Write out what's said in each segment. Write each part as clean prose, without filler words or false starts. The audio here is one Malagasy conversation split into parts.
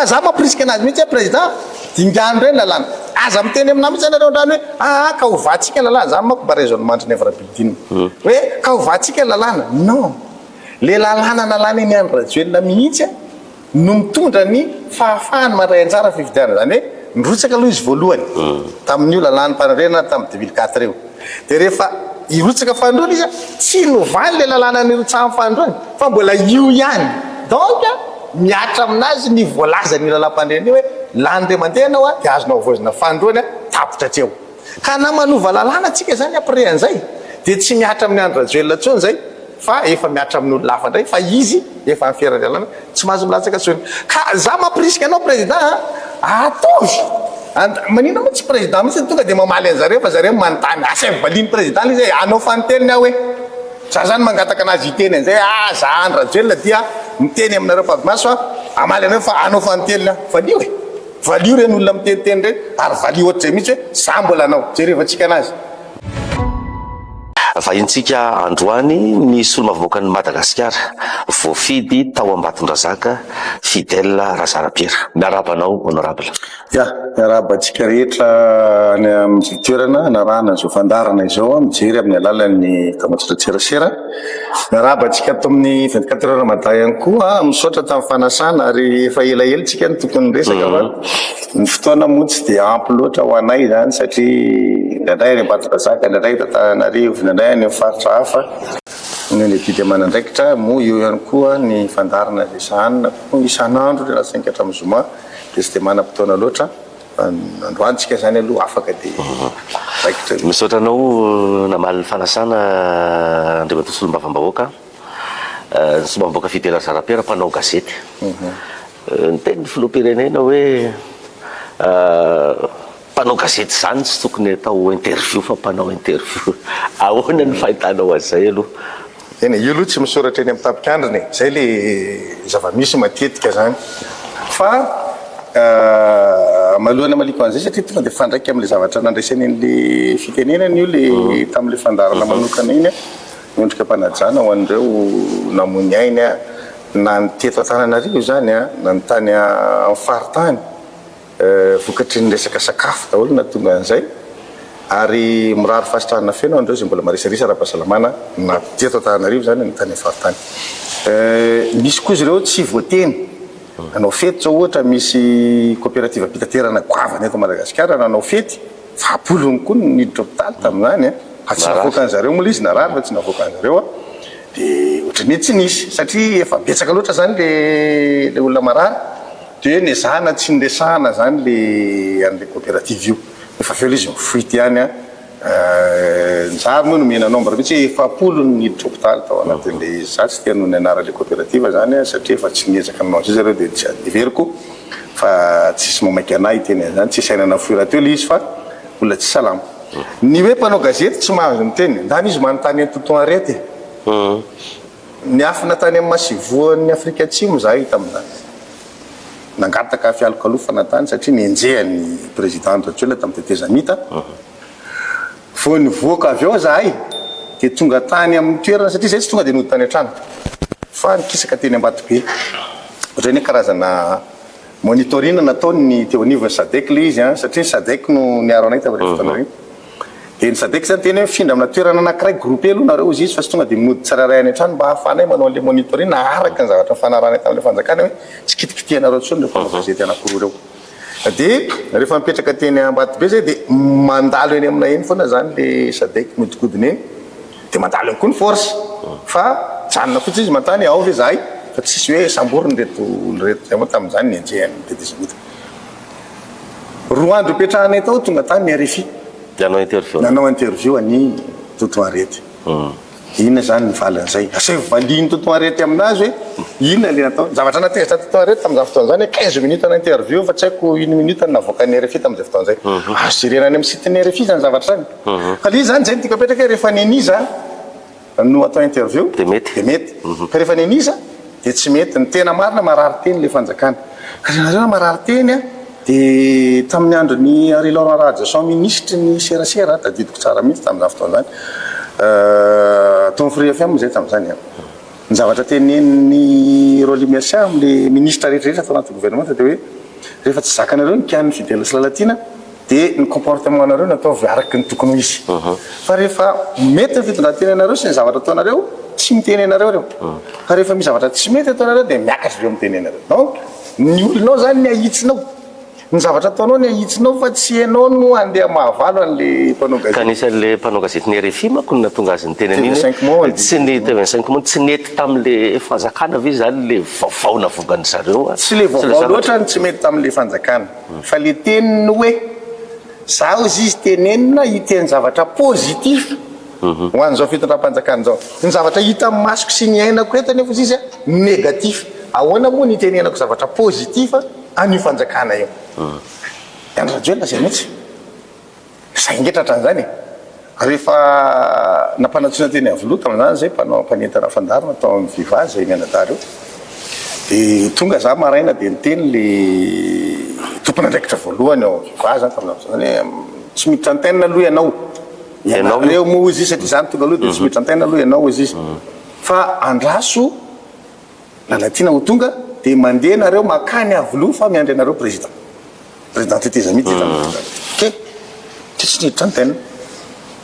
za mampirisika anazy mihitsy président dingano reny lalàna aza miteny amina mihitsy anareo andrano hoe ka hovatsika lalàna zany manko mba raisonnement ny avra-bidina hoe ka hovatsika lalàna non le lalàna nalàna eny any rajoelona mihitsy no mitondra ny fahafahany maray anjara fividiana zany hoe nirotsaka aloha izy voalohany tamin'io lalàna mpanarena tamin'ny 2004 reo dia rehefa irotsaka fandroana izy tsy novany le lalàna nirotsahan'ny fandroany fa mbola io ihany donc miatra aminazy ny voalaza ny lalam-pandrena io hoe lany mandeha anao dia azonao voazina fandroany tapitra atreo ka na manova lalàna atsika zany après an'izay dia tsy miatra amin'ny andro rajoelona tsony zay fa efa miatra amin'olo lafa ndray fa izy efa mifera lalàna tsy mahazo milatsaka tsony ka za mampirisika anao président ataovy manina moa tsy président mihitsy tonga dia mamaly an'zareo fa zareo manontany asa valiny président izy anao fanoteniny aho hoe za zany mangataka anazy hiteny an'izay za andro rajoelona dia miteny aminareo mpadimaso fa amaly anareo fa anao fanoteniny valio e valio reny olona miteniteny reny ary valio ohatra zay mihitsy hoe za mbola anao jerevantsika anazy vahintsika androany nisy olo mavavoaka ny Madagasikara voafidy tao Ambatondrazaka Fidèle Razarapiera miarabanao honorable miarabantsika rehetra ny amin'ny toerana narahana zao fandarana izao mijery amin'ny alalan'ny tamatsotra-tserasera miarabantsika ato amin'ny 24 heures matin ihany koa misaotra tamin'ny fanasana ary efa elaela tsika ny tokony resaka fa ny fotoana moa tsy dia ampy loatra ho anay zany satria indraindray any Ambatondrazaka indraindray Tananarivo indraindray any faritra hafa ny lehibe manandraikitra moa eo ihany koa ny fandarana isan'andro isan'andro le raha 5 hatramin'ny zoma dia tsy dia manam-potoana loatra androantsika zany aloha afaka dia raikitra misaotra anao namaly ny fanasana andriamatoa solombavambahoaka ny solombavambahoaka Fidèle Razarapiera mpanao gazety ny teny filoham-pirenena hoe mpanao gazety zany tsy tokony atao interview fa mpanao interview ahoana ny fahitanao azay aloha eny io aloha tsy misoratra eny amin'ny tapikandriny zay le zava-misy matetika zany fa malohana maliko an'izay satria tonga dia fandraiky amin'le zavatra nandraisany an'le fitenenany io le tamin'le fandarana manokana iny miondrika mpanajana ho an'ireo namony ainy na ny teto Antananarivo zany na ny tany amin'ny faritany vokatry ny resaka sakafo daholo na tonga an'izay ary mirary fasitrahana feno andreo zay mbola marisarisa ara-pahasalamana na teto Antananarivo zany ny tany amin'ny faritany misy koa izy ireo tsy voateny nanao fety zao ohatra misy coopérative pitaterana goavany eto Madagasikara nanao fety fapolony koa niditra hopitaly tamin'izany fa tsy navoaka an'zareo moa izy narary fa tsy navoaka an'zareo dia ohatrany tsy nisy satria efa betsaka loatra zany le olona marary dia ny zana tsy nresahana zany le an'le coopérative io efa felo izy mifoity ihany nzary moa nomena nombre mihitsy efapolo niditra hopitaly tao anatin'le za tsy tia noho ny anaran'le coopérative zany satria efa tsy niezaka nanao an'izay zareo dia tsy adiveriko fa tsisy mamaiky anay teny zany tsy sainana foira teo le izy fa olona tsy salama ny hoe mpanao gazety tsy mahazo miteny ndany izy manontany tonton arety ny afina tany amin'ny masivoan'ny Afrika Atsimo za hita amin'izany nangataka fialokalofana tany satria nienjehany président rajoelona tamin'ny tetezamita fo nivoaka avy eo zahay dia tonga tany amin'ny toerana satria zay tsy tonga dia nody tany an-trano fa nikisaka teny Ambatobe ohatrany hoe karazana monitorina nataony teo anivon'ny SADC le izy satria SADC no niaro anay tamin'ireny fotoana reny dia ny SADC zany teny hoe mifindra amina toerana anankiray groupé aloha nareo izy fa tsy tonga dia minody tsiraray any an-trano mba hahafanay manao an'le monitorina araka ny zavatra fanarahanay tamin'le fanjakana hoe tsy kitikitianareo tsony le mpanao gazety anakiroa reo dia rehefa mipetraka teny Ambatobe zay dia mandalo eny aminay eny foana zany le SADC modikodiny eny dia mandalo eny koa ny force fa janona fotsiny izy mantany ao ve zahay fa tsisy hoe samboriny reto oloreto zay moa tamin'izany nienjehany tetezamita roa andro ipetrahanay tao tonga tany ny RFI nanao interview any tonton arety inona zany nivaly an'izay asa valiny tonton arety aminazy hoe inona le natao zavatra natezitra tonton arety tamin'izany fotoana zany 15 minutes na interview fa tsy haiko 1 minute navoaka ny RFI tamin'izay fotoana zay azo jerenany amin'ny site-ny RFI zany zavatra zany fa le zany zay tiako apetraka rehefa neniza no atao interview dia mety fa rehefa neniza dia tsy mety ny tena marina marary teny le fanjakana ka nareo marary teny dia tamin'ny andro ny Laurent Radjason ministre ny serasera tadidiko tsara mihitsy tamin'izany fotoana zany Tom Free FM zay tamin'izany ny zavatra tenen'ny Rolimercia am'le ministra rehetrarehetra atao anaty gouvernement dia hoe rehefa tsy zakanareo ny kian'ny fidèle Salalatina dia ny comportement anareo natao araky ny tokony ho izy fa rehefa mety ny fitondran-tena anareo sy ny zavatra ataonareo tsy miteny anareo reo fa rehefa misy zavatra tsy mety ataonareo dia miakatra ireo miteny anareo donc ny olonao zany ny ahitsinao ny zavatra ataonao ny ahitsinao fa tsy ianao no andeha mahavalo an'le mpanao gazety kanisan'le mpanao gazety ny RFI manko no natonga azy ny tenany iny tsy ny TV5 Monde tsy nety tamin'le fanjakana ve zany le vaovao navongany zareo tsy le vaovao loatra ny tsy mety tamin'le fanjakana fa le teniny hoe zaho izy tenenina hiteny zavatra positif ho an'izao fitondram-panjakana zao ny zavatra hita amin'ny masoko sy ny ainako eto nefa izy négatif ahoana moa ny tenenako zavatra positif an'io fanjakana io Andry Rajoelina zay mihitsy zay ingetratra an'izany rehefa nampanatsoina teny avoloa tamin'izany zay mpanentana fandarina tao amin'ny Viva zay mianadary io dia tonga za maraina dia niteny le tompon'andraikitra voalohany ao Viva zany tamin'izany tsy miditra antenne aloha ianao reo moa izy satria zany tonga aloha dia tsy miditra antenne aloha ianao izy fa andraso Lalatina ho tonga dia mandeha nareo makany avoloa fa miandry anareo président teteza mihitsy ke tsy niditra antenne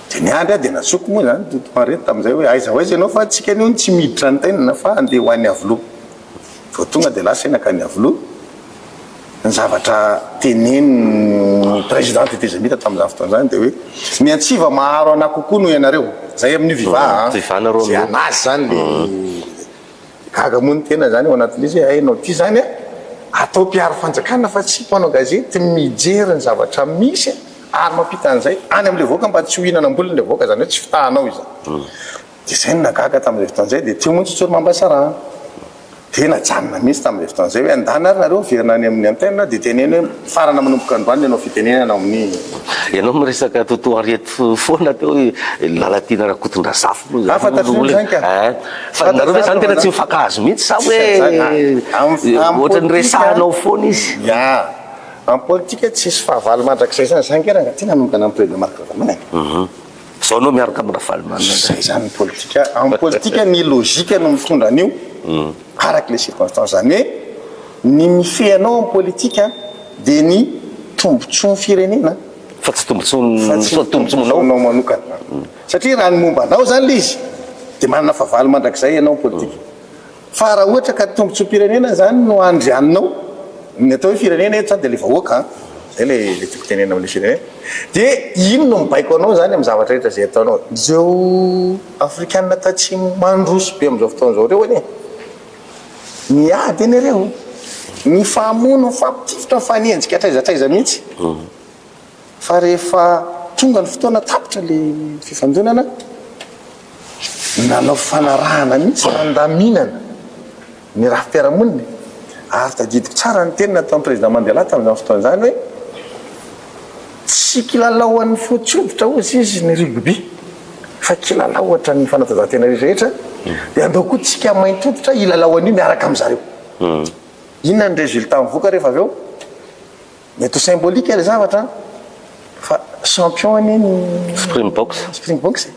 dia niandry dia natsoko moa zany totomarety tamin'izay hoe aiza ho aiza ianao fa tsika anio tsy miditra antenne fa andeha ho an'ny avoloa vao tonga dia lasa nakany avoloa ny zavatra teneny président teteza mihitsy tamin'izany fotoan'izany dia hoe miantsiva maharo anahy kokoa noho ianareo zay amin'ny Viva zay anazy zany le gaga moa ny tena zany ao anatin'izy hainao ty zany atao mpiaro fanjakana fa tsy mpanao gazety mijery ny zavatra misy ary mampita an'izay any am'le voaka mba tsy hohinanam-bolony le voaka zany hoe tsy fitahanao izy dia zay ny nagaga tamin'izay fotoan'izay dia teo moa tsotsory mambasarana dia najanona mihitsy tamin'izay fotoan'izay hoe andana ary nareo verina any amin'ny antenne dia teneny hoe farana manomboka androany ianao fitenenana amin'ny ianao miresaka totoa arety foana teo Lalatina rakotondra zafo fa nareo hoe zany tena tsy mifankahazo mihitsy sa hoe ohatra ny resahanao foana izy en politique tsisy fahavalo mandrakizay zany sangeranga tena manomboka amin'ny président Marc Ravalomanana zao anao miaraka amin'ny Ravalomanana zay zany politique en politique ny logique no mitondra an'io araky les circonstances zany hoe ny mifehanao en politique dia ny tombontsoa ny firenena fa tsy tombontsoanao manokana satria raha ny momba anao zany le izy dia manana fahavalo mandrakizay ianao en politique fa raha ohatra ka tombontsoam-pirenena zany no andrianinao ny atao hoe firenena eto zany dia le vahoaka zay le tiako tenena amin'le firenena dia ino no mibaiko anao zany amin'ny zavatra rehetra zay ataonao zao afrikanina tatsimo mandroso be amin'izao fotoan'izao reo anie miady eny ireo ny fahamono fampitifitra fanenjika atraizatraiza mihitsy fa rehefa tonga ny fotoana tapitra le fifandonana nanao fanarahana mihitsy mandaminana ny raha mpiaramoniny ary tadidiko tsara ny tenina tamin'ny président Mandela tamin'izany fotoan'izany hoe tsy kilalao an'ny fotsoditra ozy izy ny rugby fa kilalao ohatra ny fanatanjahantena rehetrarehetra dia andao koa tsika maintrotitra ilalao an'io miaraka amin'zareo inona ny résultat mivoaka rehefa avy eo mety ho symbolique le zavatra fa champion ny Springboks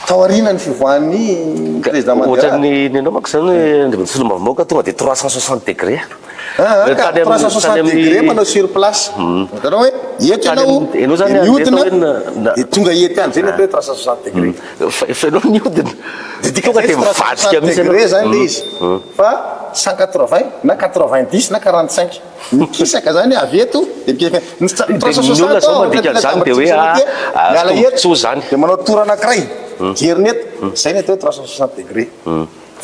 taoriana ny fivoahan'ny président Mandela ohatra ny anao manko zany ndrembatosolo mavamaoka tonga dia 360 degré 360 degré manao sur place hitanao hoe eto ianao zany miodina dia tonga ety any zay ny atao hoe 360 degré efa ianao miodina tonga dia mivadika misy degré zany le izy fa 180 na 90 na 45 mikisaka zany avy eto dia olona zao mandika zany dia hoe tombontsoa zany dia manao tour anankiray jeriny eto zay ny atao hoe 360 degré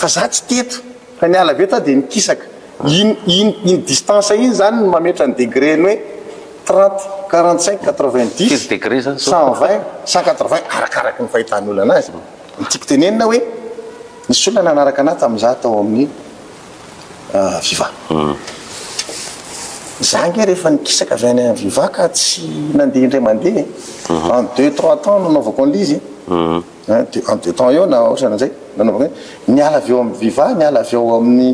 fa za tsy teto fa ny ala avy eto dia mikisaka iny distance iny zany mametra ny degré ny hoe 30 45 90 degré zany 120 180 arakaraky ny fahitany olona anazy nitiako tenenina hoe nisy olona nanaraka anahy tamin'iza tao amin'ny Viva zange rehefa nikisaka avy any Viva ka tsy nandeha indray mandeha en 2-3 temps nanaovako an'izy en 2 temps eo na ohatran'izay nanaovako niala avy eo amin'ny Viva niala avy eo amin'ny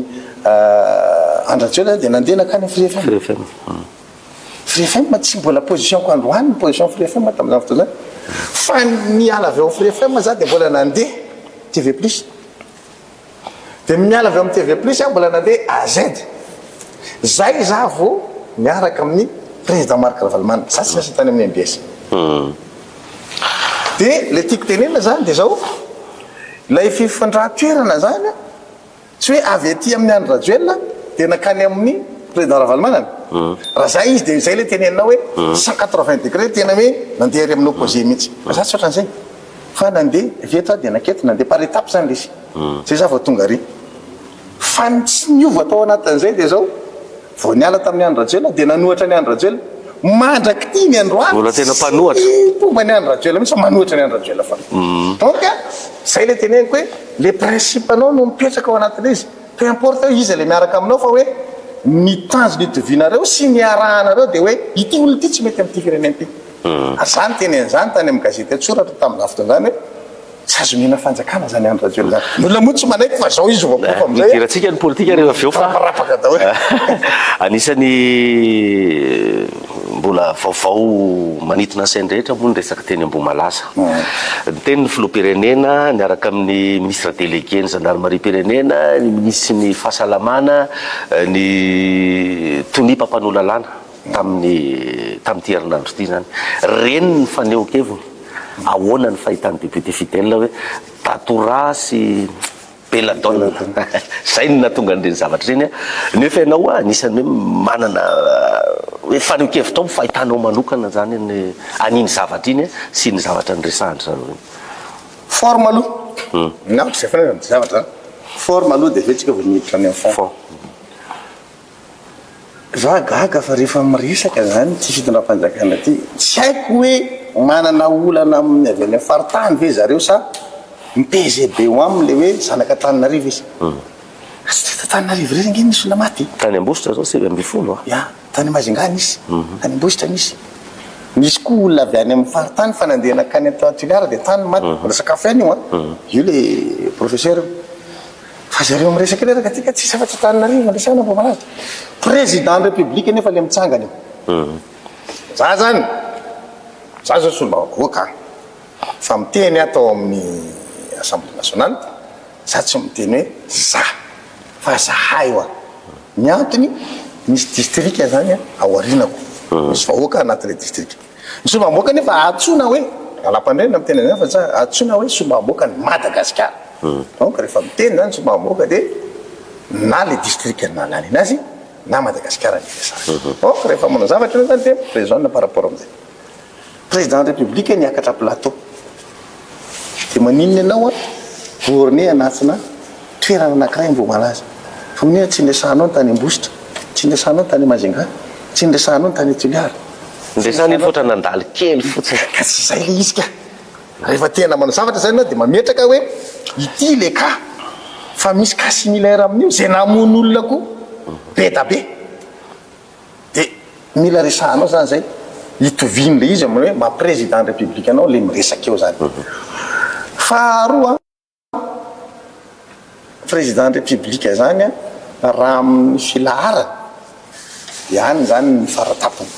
Andry Rajoelina dia nandeha nakany Free FM Free FM tsy mbola position ko androany position Free FM tamin'izany fotoana fa niala avy eo Free FM za dia mbola nandeha TV Plus dia miala avy amin'ny TV plus aho mbola nandeha AZ zay za vao miaraka amin'ny président Marc Ravalomanana za tsy niasa tany amin'ny MBS dia le tiako tenena zany dia zao ilay fifandran-toerana zany tsy hoe avy aty amin'ny Andry Rajoelina dia nakany amin'ny président Ravalomanana raha zay izy dia zay le tenenina hoe 180 degré tena hoe nandeha ary amin'ny opposé mihitsy za tsy ohatran'izay fa nandeha veto dia naketo nandeha par étape zany lesy zay za vao tonga ary fa tsy niova tao anatin'izay dia zao vao niala tamin'ny Andry Rajoelina dia nanohatra ny Andry Rajoelina mandraky ty ny androany mbola tena mpanohatra fomba ny Andry Rajoelina mihitsy manohatra ny Andry Rajoelina fa donc zay le teneniko hoe le principe anao no mipetraka ao anatin'ilay izy peu importe hoe izy le miaraka aminao fa hoe ny tanjony itovianareo sy ny arahanareo dia hoe ity olona ity tsy mety amin'ity firenena ity zany tenen'izany tany amin'ny gazety atsoratra tamin'ny fotoana zany hoe tsy azo mihina fanjakana zany Andry Rajoelina zany olona moa tsy manaiky fa zao izy voakofa amin'izay mitiratsika ny politika rehefa avy eo fa rapaka dao hoe anisany mbola vaovao manitona sainy rehetra moa ny resaka teny Ambohimalaza ny tenin'ny filoham-pirenena niaraka amin'ny ministre délégué ny gendarmerie-pirenena ny ministre ny fahasalamana ny tonimpam-panolalana tamin'ity herinandro ity zany reny ny faneho-keviny ahoana ny fahitan'ny député fidèle hoe tatora sy beladonna zay ny natonga an'ireny zavatra ireny nefa ianao anisany hoe manana hoe faneho-kevitra ao fahitanao manokana zany ny aniny zavatra iny sy ny zavatra nyresahatra forme aloha na zay fa zavatra forme aloha dia vetsika vao miditra any amin'ny fond za gaga fa rehefa miresaka zany ty fitondram-panjakana ty tsy haiko hoe manana olana amin'ny avy any faritany ve zareo sa mi-PGB o aminy le hoe zanaka Tananarivo izy tsy Tananarivo reny nge nisy olona maty tany Ambositra zao 7 ya tany Majunga nisy tany Ambositra nisy misy koa olona avy any amin'ny faritany fa nandeha nakany atao Toliara dia tany maty mbola sakafo ihany io le professeur fa zareo miresaka leraka tika tsy safatry Tananarivo resahana Ambohimalaza président république nefa le mitsangana za zany za zao solombavam-bahoaka fa miteny atao amin'ny assemblée nationale za tsy miteny hoe za fa zahay io ny antony misy district zany ao arinako misy vahoaka anatin'le district ny solombavam-bahoaka nefa atsona hoe alam-pandrenina miteny zany fa za atsona hoe solombavam-bahoaka ny Madagasikara donc rehefa miteny zany solombavam-bahoaka dia na le district nalany anazy na Madagasikara ny resahana donc rehefa manao zavatra zany dia président par rapport amin'izay président de république niakatra plateau dia maninona ianao borné anatina toerana anankiray Ambohimalaza fa minina tsy indesahanao ny tany Ambositra tsy indesahanao ny tany Majunga tsy indesahanao ny tany Toliara indesana iny fotra nandalo kely fotsiny ka tsy zay le izy ka rehefa tena manao zavatra zany dia mametraka hoe ity le ka fa misy cas similaire amin'io zay namono olona koa be da be dia mila resahanao zany zay hitoviny le izy amin'ny hoe ma-président de république anao le miresaka eo zany faharoa président de république zany raha amin'ny filaharana ihany zany ny faratapony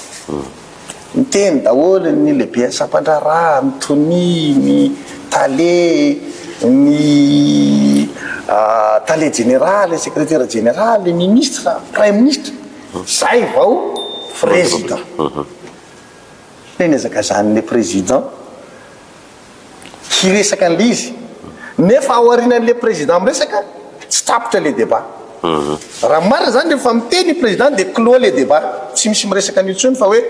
miteny daholo ny lehibe Sampandraraha ny Tony ny Talé ny Talé général secrétaire général le ministre prime ministre zay vao président reny ezaka zany le président hiresaka an'le izy nefa ao aorianan'le président miresaka tsy tapitra le débat raha marina zany rehefa miteny président dia clos le débat tsy misy miresaka an'io intsony fa hoe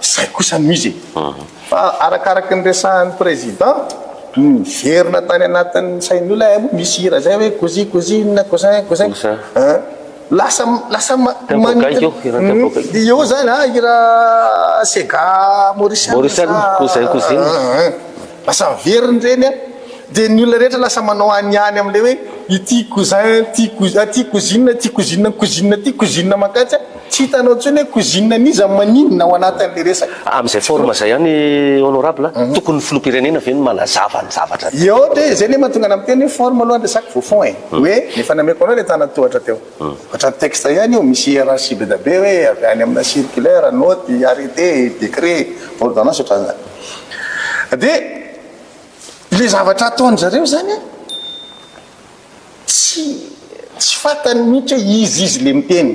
zay kosa misy fa arakaraky ny resahan'ny président miverina tany anatin'ny sain'olona misy hira zay hoe cousine cousin lasa eo zany hira Sega Maurice cousin lasa miveriny reny dia ny olona rehetra lasa manao anyany amin'le hoe ity cousin ty cousine ty cousine makatsy tsy hitanao ntsony hoe cousine niza maninona ao anatin'le resaka amin'izay forme zay ihany honorable tokony filoham-pirenena ve no manazava ny zavatra eo ohatra zay ne mahatonga ana miteny hoe forme aloha resaka vofon hoe nefa nameko anao le tana tohatra teo ohatra ny texte ihany io misy hiérarchie be da be hoe avy any amina circulaire note arrêté décret ordonnance ohatran'izany dia le zavatra ataony zareo zany tsy fatany mihitsy hoe izy le miteny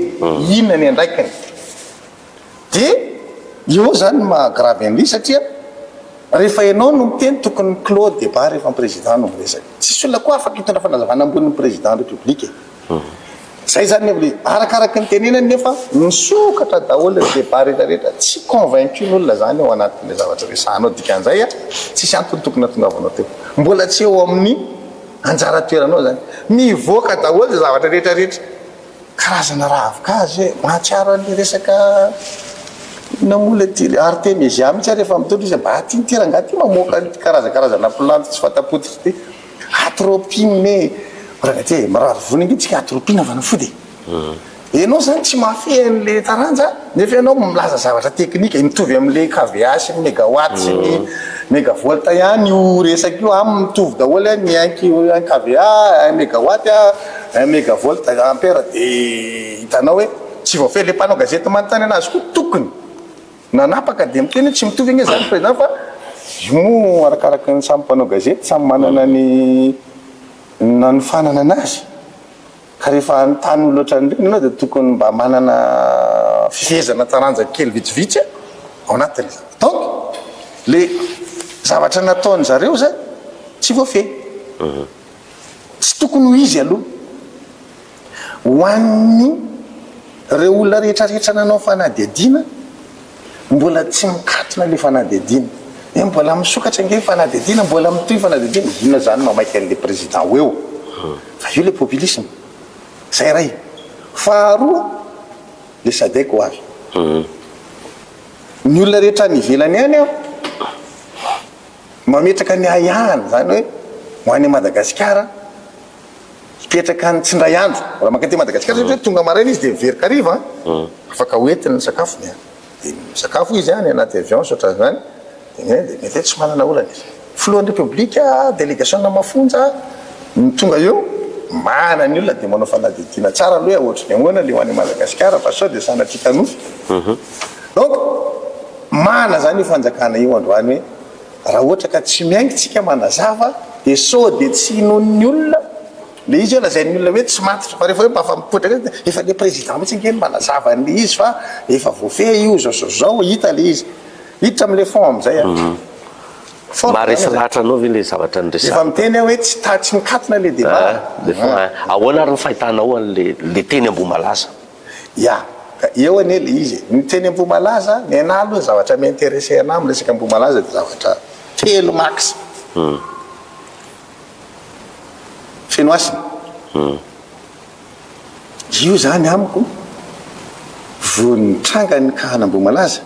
inona ny andraikiny dia io zany mahagravy an'ly satria rehefa ianao no miteny tokony clos débat rehefa président no miresaka tsisy olona koa afaka hitondra fanazavana ambonin'ny président république zay zany le arakaraka ny tenenany nefa misokatra daholo ny débat rehetrarehetra tsy convaincu n'olona zany ao anatin'le zavatra resahanao dikan'izay a tsisy antony tokony atongavanao teo mbola tsy eo amin'ny anjara toeranao zany mivoaka daholo zay zavatra rehetrarehetra karazana raha avokazy hoe mahatsiaro an'le resaka namola ty artemisia mihitsy rehefa mitondra izy mba ty nitera ty mamoaka karazakarazana plantes tsy fatapotika ty atropine rahaty marary voniny tsika atropine avana fody enao zany tsy mahafehy an'le taranja nefa ianao milaza zavatra teknika mitovy amin'le kva sy ny mégawatt sy ny mégavolt ihany io resaka io amy mitovy daholo ny kva mégawatt mégavolt ampère de hitanao hoe tsy voafehy le mpanao gazety manontany anazy koa tokony nanapaka dia miteny tsy mitovy igny zany président fa io arakaraka ny samy mpanao gazety samy manana ny nanofanana anazy ka rehefa anytany loatra nyreny anao dia tokony mba manana fifehezana taranja kely vitsivitsy ao anatin'le donc le zavatra nataony zareo zay tsy voafehy tsy tokony ho izy aloha ho an'ny reo olona rehetrarehetra nanao fanadihadiana mbola tsy mikatona le fanadihadiana mbola misokatra nge fanadihadiana mbola mitoy fanadihadiana inona zany mamaika an'le président ho eo fa io le populisme zay ray faharoa le sadek ho avy ny olona rehetra nivelany any a mametraka ny ayahany zany hoe hoany Madagasikara hipetraka ny tsindray andro raha makate Madagasikara satria tonga maraina izy dia miverikariva afaka hoentiny ny sakafo dia sakafo izy any anaty avion sotra zany dia mety tsy manana olana izy filohan'ny république délégation na mafonja ny tonga eo mana ny olona dia manao fanadihadiana tsara aloha ohatry ny ahoana le ho any Madagasikara fa sao dia sanatrika nofy donc mana zany io fanjakana io androany hoe raha ohatra ka tsy miaingitsika manazava dia sao dia tsy inon'ny olona le izy eo lazain'ny olona hoe tsy matitra fa rehefa hoe mba fa mipotraka efa le président mihitsy ngeny manazava an'le izy fa efa voafehy io zao hita le izy hiditra am'le fond am'izay maharesy lahatra anao ve le zavatra nyresaka efa miteny hoe tsy mikatona le débat ahoana ary ny fahitanao an'le teny Ambomalaza ya eo anie le izy ny teny Ambomalaza ny ana aloha zavatra miintéressé ana amin'ny resaka Ambomalaza dia zavatra telo max fenoasina io zany amiko vo nitranga ny kahana Ambomalaza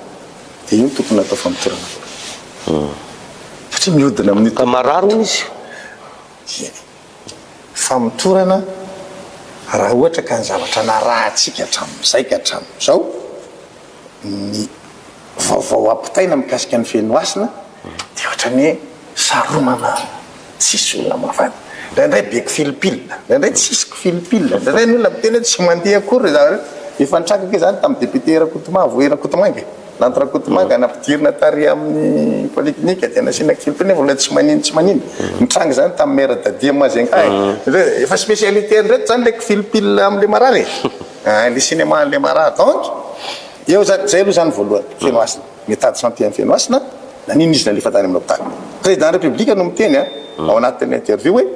dia io tokony atao famitorana satria mihodina amin'ny mararo izy famitorana raha ohatra ka ny zavatra narahantsika hatramin'izay ka hatramin'izao ny vaovao ampitaina mikasika ny fenoasina dia ohatra ny hoe saromana tsisy olona mafana ndraindray beko filipile ndraindray tsisiko filipile ndraindray ny olona miteny hoe tsy mandeha akory efa nitrakaka zany tamin'ny député Rakotomanga Rakotomanga Rakotomanga nampidirina tary amin'ny polyclinique dia nasianaka filipile nefa tsy manino nitranga zany tamin'ny maire Dadia Mazenga efa spécialité ndraiky zany le filipile amin'le marary le cinéma le marary donc eo zay aloha zany voalohany fenoasina mitady santé amin'ny fenoasina nanino izy nalefa tany amin'ny hôpital président république no miteny ao anatin'ny interview hoe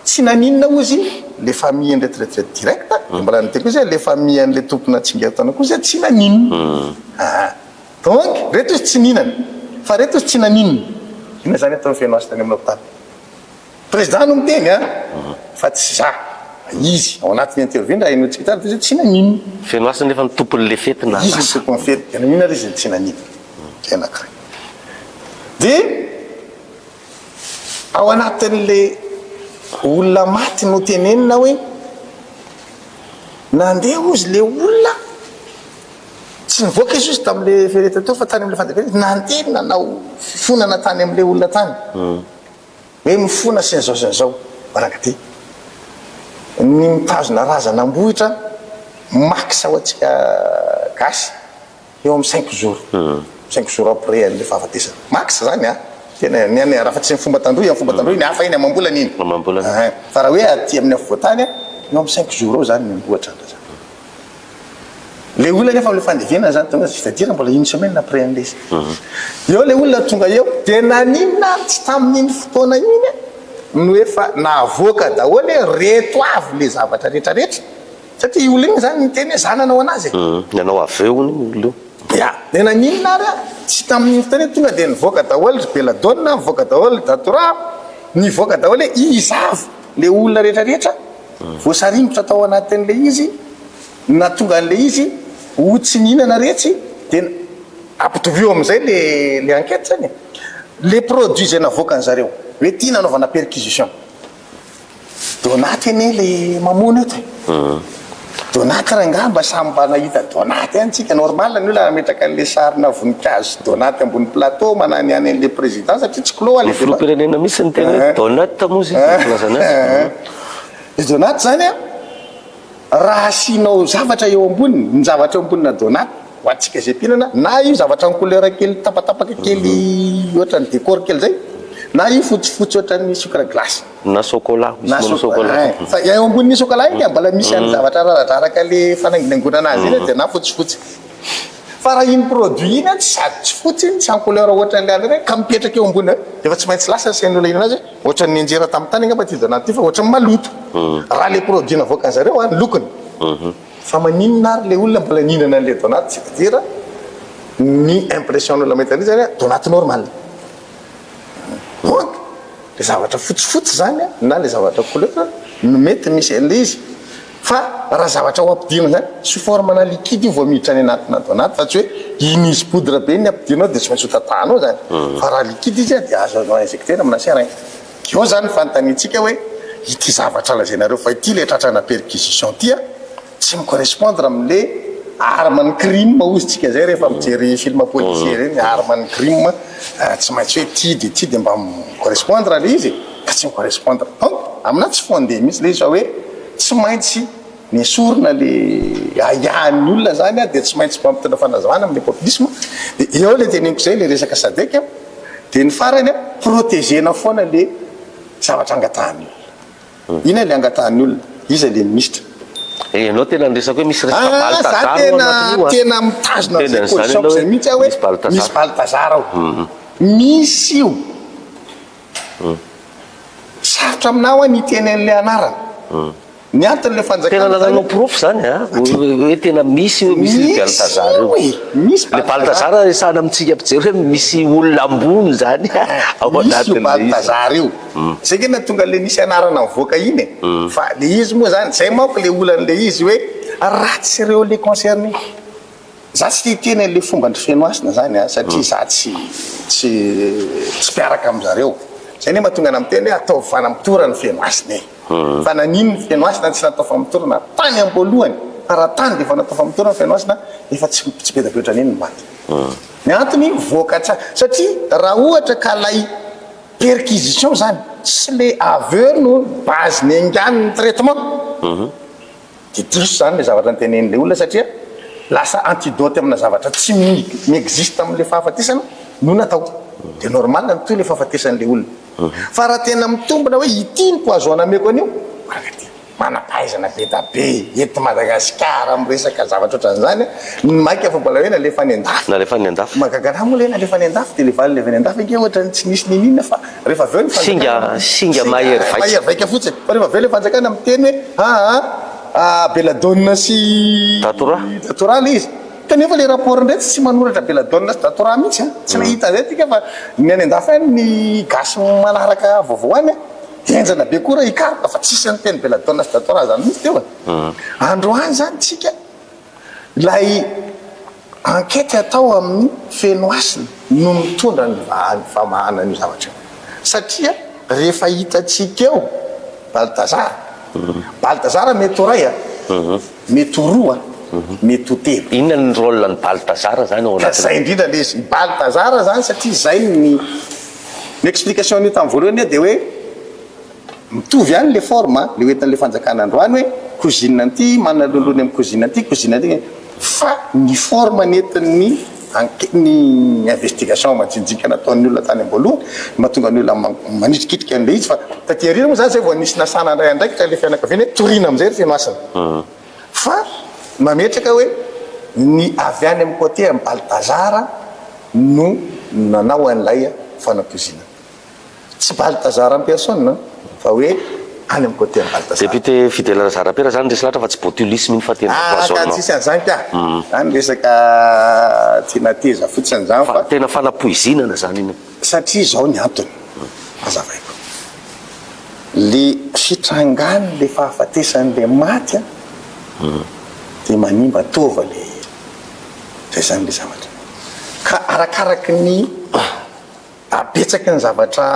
tsy naninona ozy le famille an'le retraite direct mbola niteny koa zay le famille an'le tompona tsingetana koa zay tsy naninona donc reto izy tsy ninana fa reto izy tsy naninona inona zany atao fenoasina any amin'ny hôpital président no miteny fa tsy za izy ao anatin'ny interview raha ino tsika tara tsy naninona fenoasina nefa ny tompon'le fety na izy ny tompony fety tena ninona ary izy tsy naninona anankiray dia ao anatin'le olona maty no tenenina hoe nandeha ozy le olona tsy nivoaka izy ozy tamin'le fereta teo fa tany am'le fandefereta nandeha nanao fifonana tany am'le olona tany hoe mifona sy n'izao sy n'izao barakaty ny mitazona razana ambohitra max ao atsika gasy eo amin'ny 5 jours 5 jours après an'le fahafatesana max zany tena raha fa tsy ny fomba tandroy amin'ny fomba tandroy ny hafa iny amam-bolana iny fa raha hoe aty amin'ny afovoantany eo amin'ny 5 jours ao zany miboatra andra zany. Le olona nefa le fandevina zany tonga c'est-à-dire mbola une semaine après an'le izy. Eo le olona tonga eo de naninona tsy tamin'iny fotoana iny no efa navoaka daholo reto avy le zavatra rehetrarehetra satria olo igny zany niteny hoe zananao anazy nanao aveony olo ya de naninona ary tsy tamin'iny fotoana tonga de nivoaka daholo ry Beladonna nivoaka daholo Datora nivoaka daholo izavy le olona rehetrarehetra voasaringotra tao anatin'le izy na tonga an'le izy ho tsy mihinana retsy de ampitovio am'izay le enquête zany les produits zay navoaka ny zareo hoe tia nanaovana perquisition Donaty anie le mamono eto Donaty rangamba samba nahita Donaty any tsika normal ny olona ametraka an'le sarina voninkazo Donaty ambony plateau manany any an'le président satria tsy clos le filoha-pirenena misy ny tena hoe Donaty tamozy izy Donaty zany raha asianao zavatra eo amboniny ny zavatra eo ambonina Donaty ho antsika zay mpihinana na io zavatra ny couleur kely tapatapaka kely ohatran'ny décor kely zay na io fotsifotsy ohatran'ny sucre glace na chocolat fa eo ambonin'ny chocolat iny mbola misy any zavatra raradraraka le fanainginaingona anazy iny de na fotsifotsy fa raha iny produit iny tsy sady tsy fotsy iny tsy en couleur ohatran'le any reny ka mipetraka eo amboniny efa tsy maintsy lasa sain'olona iny anazy ohatran'ny anjera tamin'ny tany angamba ty Donaty fa ohatran'ny maloto raha le produit navoaka an'zareo any lokony fa maninona ary le olona mbola nihinana an'le Donaty c'est-à-dire ny impression n'olona mahita an'izy zany Donaty normal donc le zavatra fotsifotsy zany na le zavatra couleur no mety misy an'le izy fa raha zavatra ho ampidino zany sous forme na liquide io vao miditra any anatina Donaty fa tsy hoe iny izy poudre be iny ampidinao de tsy maintsy hotatanao zany fa raha liquide izy de azonao injecter amina serin eo zany fanotanitsika hoe ity zavatra lazainareo fa ity le tratrana perquisition tia tsy micorrespondre am'le arme crime ozytsika zay rehefa mijery film policier reny arme crime tsy maintsy hoe ty de mba micorrespondre le izy ka tsy micorrespondre donc amina tsy fondé misy le izy fa hoe tsy maintsy ny sorona le ayahan'ny olona zany de tsy maintsy mba mitondra fanazavana am'le populisme de eo le teneniko zay le resaka sadeka de ny farany protégena foana le zavatra angatahan'ny olona ina le angatahan'ny olona izy le ministre anao tena nresaka hoe misy tena mitazona zay position zay mihitsy hoe misy Baltazar ao misy io sarotra aminao ny teny an'le anarana ny anton'le fanjakana tena nanao profy zany hoe tena misy Baltazar io misy le Baltazar resahana amitsika ampijery hoe misy olona ambony zany ao anatin'le Baltazar io zay kena tonga le nisy anarana mivoaka iny fa le izy moa zany zay manko le olan'le izy hoe ratsy ireo le concerné za tsy teny le fomba ny fenoasina zany satria za tsy mpiaraka am'zareo zay ne mahatonga na miteny hoe atao fanamitorany fenoasina fa nanino ny fenoasina tsy natao famitorana tany amboalohany fa raha tany de fa natao famitorana fenoasina efa tsy be da be ohatran'iny maty ny antony voaka satria raha ohatra ka lay perquisition zany tsy le aveu no base ny angany ny traitement de diso zany le zavatra nytenen'le olona satria lasa antidote amina zavatra tsy miexiste am'le fahafatesana no natao de normal ny toy le fahafatesan'le olona fa raha tena mitombona hoe ity ny poison ameko anio manapaizana be da be ety Madagasikara amresaka zavatra ohatran'zany maika fa mbola hoe nalefa any andafy magagana moa le nalefa any andafy de le valy levany andafy nke ohatrany tsy nisy ninina fa rehefa aveo singa mahery vaika fotsiny fa rehefa aveo le fanjakana miteny hoe Beladonna sy Datora le izy kanefa le rapport ndray tsy manoratra Beladonna sy Datora mihitsy tsy nahita zay tika fa ny any andafy any ny gasy manaraka vaovao any enjana be koa raha ikaraka fa tsisy ny teny Beladonna sy Datora zany mihitsy teo androany zany tsika lay enquête atao amin'ny fenoasina no mitondra ny famahana ny zavatra satria rehefa hitatsika eo Baltazar mety ho ray mety ho roa mety ho telo inona ny rôle ny Baltazar zany ao anaty zay indrindra le izy Baltazar zany satria zay ny explication ny tamin'ny voalohany de hoe mitovy ihany le forme le hoentin'le fanjakana androany hoe cousine anty manalolony amin'ny cousine anty fa ny forme nentin'ny ny investigation majinjika nataon'ny olona tany amboloany mahatonga ny olona manitrikitrika an'le izy fa tatyarina moa zany zay vao nisy nasana ray andraiky ka le fianakaviana hoe torina am'izay ry feno asana fa mametraka hoe ny avy any amin'ny côté amin'ny Baltazara no nanao an'ilay fanapozina tsy Baltazara en personne fa hoe any amin'ny côté amin'ny Baltazara. Député Fidèle Razarapera zany resy lahatra fa tsy botulisme iny fa tena ka tsisy an'izany ka zany resaka tsy nateza fotsiny zany fa tena fanapoizinana zany iny satria zao ny antony mazavaiko le fitrangany le fahafatesan'le maty dia manimba tova le zay zany le zavatra ka arakaraky ny apetsaky ny zavatra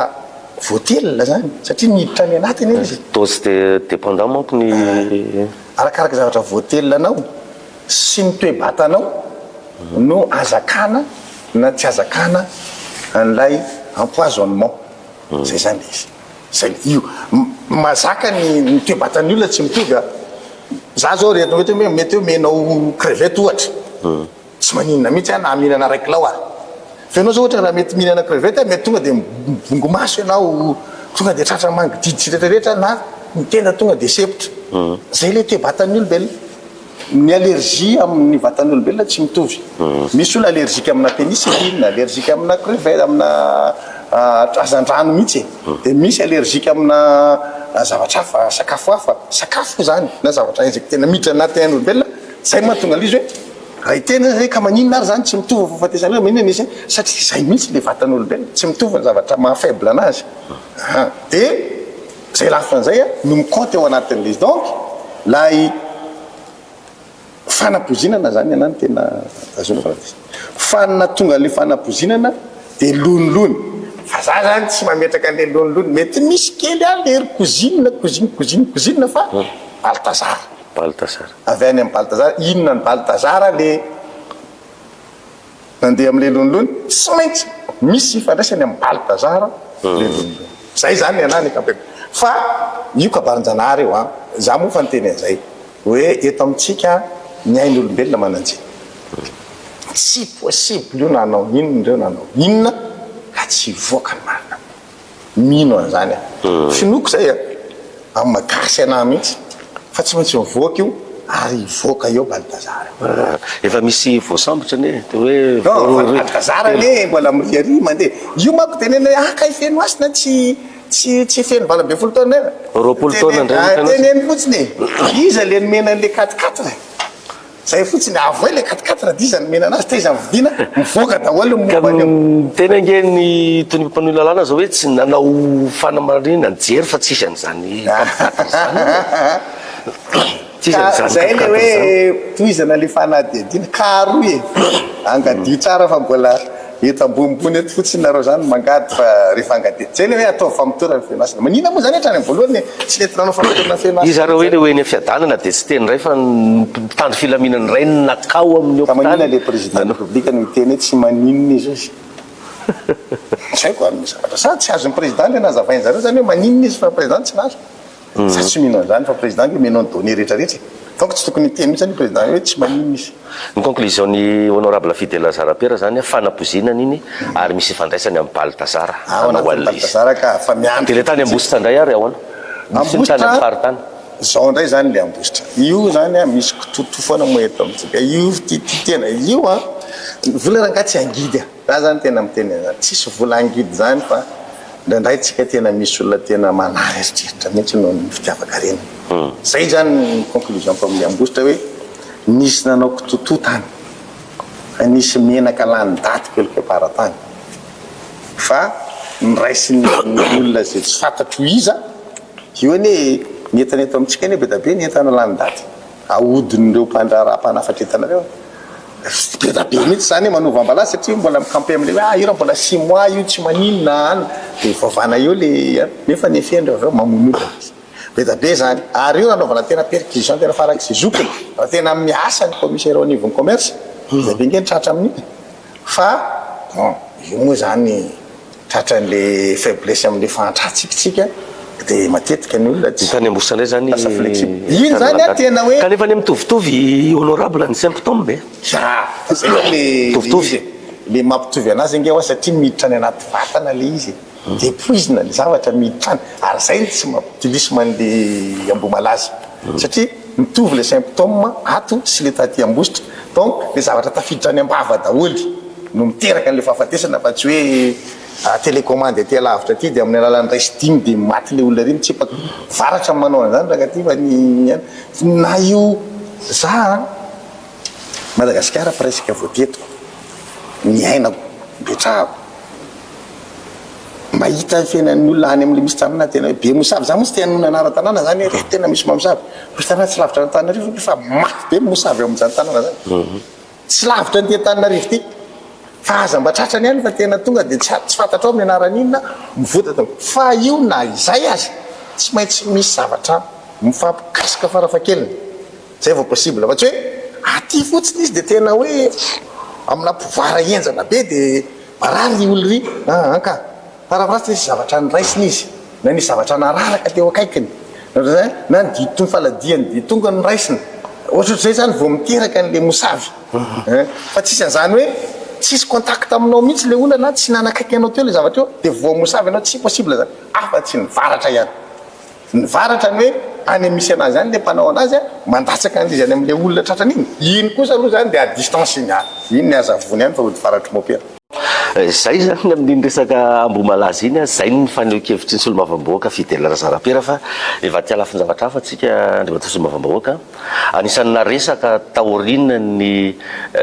voatelina zany satria niditra ny anatiny izy dose de dépendant manko ny arakaraky zavatra voatelina anao sy ny toe-batanao no azakana na tsy azakana an'ilay empoisonnement zay zany izy zay io mazaka ny toe-batan'ny olona tsy mitovy za zao rehetra mety hoe mety hoe menao crevette ohatra tsy maninona mihitsy na mihinana raiky lao ary fenao zao ohatra raha mety mihinana crevette mety tonga dia mivongo maso ianao tonga dia tratra mangididy rehetrarehetra na mitenda tonga dia sepotra zay le toe-batan'ny olombelona ny allergie amin'ny vatan'ny olombelona tsy mitovy misy olona allergique amina pénicilline allergique amina crevette amina azandrano mihitsy dia misy allergique amina zavatra hafa sakafo zany na zavatra injectena miditra anaty ain'ny olombelona zay mahatonga izy hoe raha tena zay ka maninona ary zany tsy mitovy fahafatesana maninona izy satria zay mihitsy le vatan'ny olombelona tsy mitovy ny zavatra mahafaible anazy dia zay lafan'izay no mikoty ao anatin'le izy donc lay fanapozinana zany anany tena azona fa na tonga le fanapozinana dia lonolony fa za zany tsy mametraka an'le lonolony mety misy kely a lery cousine fa Baltazara avy any amin'ny Baltazara inona ny Baltazara le nandeha amin'le lonolony tsy maintsy misy ifandraisany amin'ny Baltazara le lonolony zay zany anany kapeko fa io kabarin-janahary eo za moa fa niteny an'izay hoe eto amintsika ny ain'olombelona mananjy tsy possible io nanao inona ireo nanao inona ka tsy voaka ny marina mino an'izany finoko zay amin'ny magasy anahy mihitsy fa tsy maintsy mivoaka io ary ivoaka eo Baltazara efa misy voasambotra ne hoe Baltazara ne mbola miriary mandeha io manko tenena hoe kay feno asina tsy feno vala amby folo taona roapolo taona ndray teneny fotsiny iza le nomena an'le 4-4 zay fotsiny avoe le 4-4 dia iza nomena anazy te iza mividina mivoaka daholo tena nge ny tony lalàna zao hoe tsy nanao fanamarina ny jery fa tsisy an'izany zay le hoe toizana le fanadidina karoy angadio tsara fa mbola eto ambonimbony eto fotsiny nareo zany mangady fa rehefa angadety zay le hoe atao famitorana fenasina manina moa zany hatrany voalohany tsy nentinanao famitorana fenasina izy areo hoe le hoeny fiadanana dia tsy teny ray fa mitandro filaminany ray nakao amin'ny fa manina le président de république no hiteny hoe tsy maninona izy izy tsy haiko amin'ny zavatra sa tsy azon'ny président le nazavainy zareo zany hoe maninona izy fa président tsy nazo sa tsy mino an'izany fa président hoe mino ny donné rehetrarehetra donc tsy tokony hiteny mihitsy ny président hoe tsy maninona izy ny conclusion ny honorable Fidèle Razarapera zany fanapozinana iny ary misy ifandraisany amin'ny Baltazara Baltazara ka fa miandry dia le tany ambositra indray ary ahoana misy ny tany amin'ny faritany zao indray zany le ambositra io zany misy kitoto foana moa eto amintsika io tena io vola raha ngatsy angidy raha zany tena miteny zany tsisy vola angidy zany fa ndraindray tsika tena misy olona tena manary eritreritra mihitsy no ny fitiavaka reny zay zany ny conclusion fa amin'ny ambositra hoe nisy nanao kitototany fa nisy menaka lany daty quelque part tany fa niraisiny olona zay tsy fantatro iza io ane nietanyeto amintsika ane be da be nientana lany daty ahodin'ireo mpanafatra etanareo be da be mihitsy zany manova ambalazy satria mbola micampé am'le hoe io raha mbola 6 mois io tsy maninona any dia vavana eo le nefa nefendro aveo mamon'olona be da be zany ary io nanaovana tena perquisition tena farak'izay zokiny raha tena miasa ny commissaire au niveau ny commerce da be nge nitratra amin'iny fa bon io moa zany tratran'le faiblesse amin'le fahatratsikitsika dia matetika ny olona ny tany ambositra indray zany lasa flexible. Iny zany a tena hoe kanefa ny mitovitovy honorable ny symptôme be tovitovy le mampitovy anazy nge satria miditra ny anaty vatana le izy dia poizina ny zavatra miditra any ary zay tsy mampilisman'le ambomalazy satria mitovy le symptôme ato sy le taty ambositra donc le zavatra tafiditra any ambava daholy no miteraka n'le fahafatesana fa tsy hoe télécommande aty alavitra aty dia amin'ny alalan'ny resdimy dia maty le olona reny tsipaka varatra manao an'izany rakativa ny na io za Madagasikara presque voatetiko ny ainako betrahako mahita fiainan'ny olona any amin'le misy tanàna tena hoe be mosavy za moa tsy tianona anara-tanàna zany hoe tena misy mamosavy misy tanàna tsy lavitra ny Tananarivo fa mafy be mosavy eo amin'izany tanàna zany tsy lavitra ny Tananarivo ty fa aza mba tratrany ihany fa tena tonga dia tsy fantatrao amin'ny anaran'inona mivotata fa io na izay azy tsy maintsy misy zavatra mifampikasika farafakeliny zay vao possible fa tsy hoe aty fotsiny izy dia tena hoe amina mpivoara enjana be dia marary olo ry anka farafarasy nisy zavatra nyraisiny izy na nisy zavatra nararaka teo akaikiny na ny ditonga faladiany ditonga ny raisiny ohatr'zay zany vao miteraka n'le mosavy fa tsisy an'izany hoe tsisy contact aminao mihitsy le olona na tsy nanakaiky anao teo le zavatra eo dia vao mosavy anao tsy possible zany afa-tsy nyvaratra ihany nyvaratra ny hoe any misy anazy zany le mpanao anazy mandatsaka an'izy any amin'le olona tratrany iny kosa aloha zany dia a distance iny ny azavony ihany fa ho varatry mopera zay zany amin'ny resaka ambomalazy iny zay ny faneho-kevitry ny solomavamboaka fidela razarapera fa efa ty alafiny zavatra hafa atsika andriamatoa solomavamboaka anisan'ny naresaka taorina ny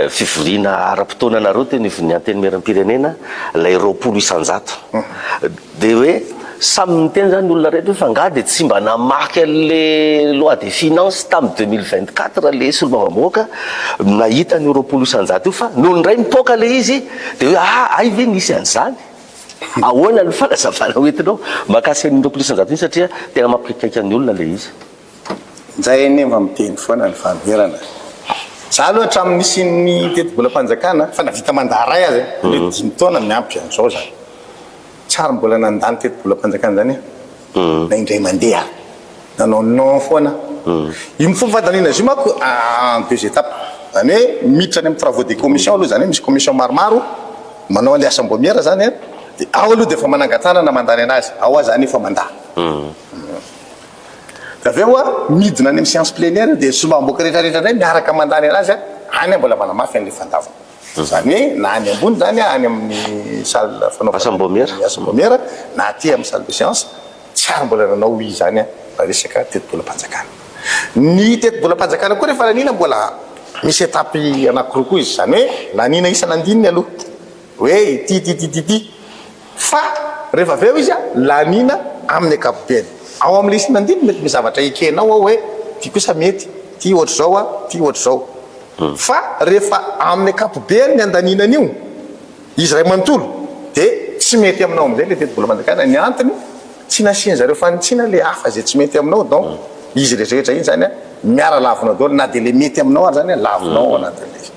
fivoriana ara-potoana nareo teny ny anteny meram-pirenena lay roapolo isanjato dia hoe samy miteny zany olona rehetra hoe fa nga dia tsy mba namaky an'le loi de finance tamin'ny 2024 le solomavamboaka nahita ny roapolo isanjato io fa noho ny ray mipoka le izy dia hoe ay ve nisy an'izany ahoana ny fanazavana hoentinao makasika ny roapolo isanjato iny satria tena mampikaikaiky amin'ny olona le izy zay nefa miteny foana ny fanoherana za aloha hatramin'ny nisy ny teti-bolam-panjakana fa navita mandaray azy le 10 taona miampy an'izao zany tsara mbola nandany teti-bolam-panjakana zany na indray mandeha nanao non foana io mifomba fandaniana izy io manko en 2 étapes zany hoe miditra any amin'ny travaux de commission aloha zany hoe misy commission maromaro manao le assemblée zany dia ao aloha dia efa manangatana na mandany anazy ao azy zany efa mandà da aveo midina any amin'ny séance plénière dia solomamboaka rehetrarehetra ndray miaraka mandany anazy any mbola manamafy an'le fandavana zany hoe na any ambony zany any amin'ny salle fanaovana na aty amin'ny salle de séance tsara mbola nanao i zany raha resaka teti-bolam-panjakana ny teti-bolam-panjakana koa rehefa lanina mbola misy étape anankiroa koa izy zany hoe lanina isanandininy aloha hoe ty fa rehefa aveo izy lanina amin'ny ankapobeny ao amin'le isanandininy mety misy zavatra ekenao ao hoe ty kosa mety ty ohatr' zao ty ohatr' zao fa rehefa amin'ny ankapobeny ny andaninan'io izy ray manontolo dia tsy mety aminao am'izay le teti-bolam-panjakana ny antony tsy nasiany zareo fanitsina le hafa zay tsy mety aminao donc izy rehetrarehetra iny zany miara lavinao daholo na dia le mety aminao ary zany lavinao anatin'le izy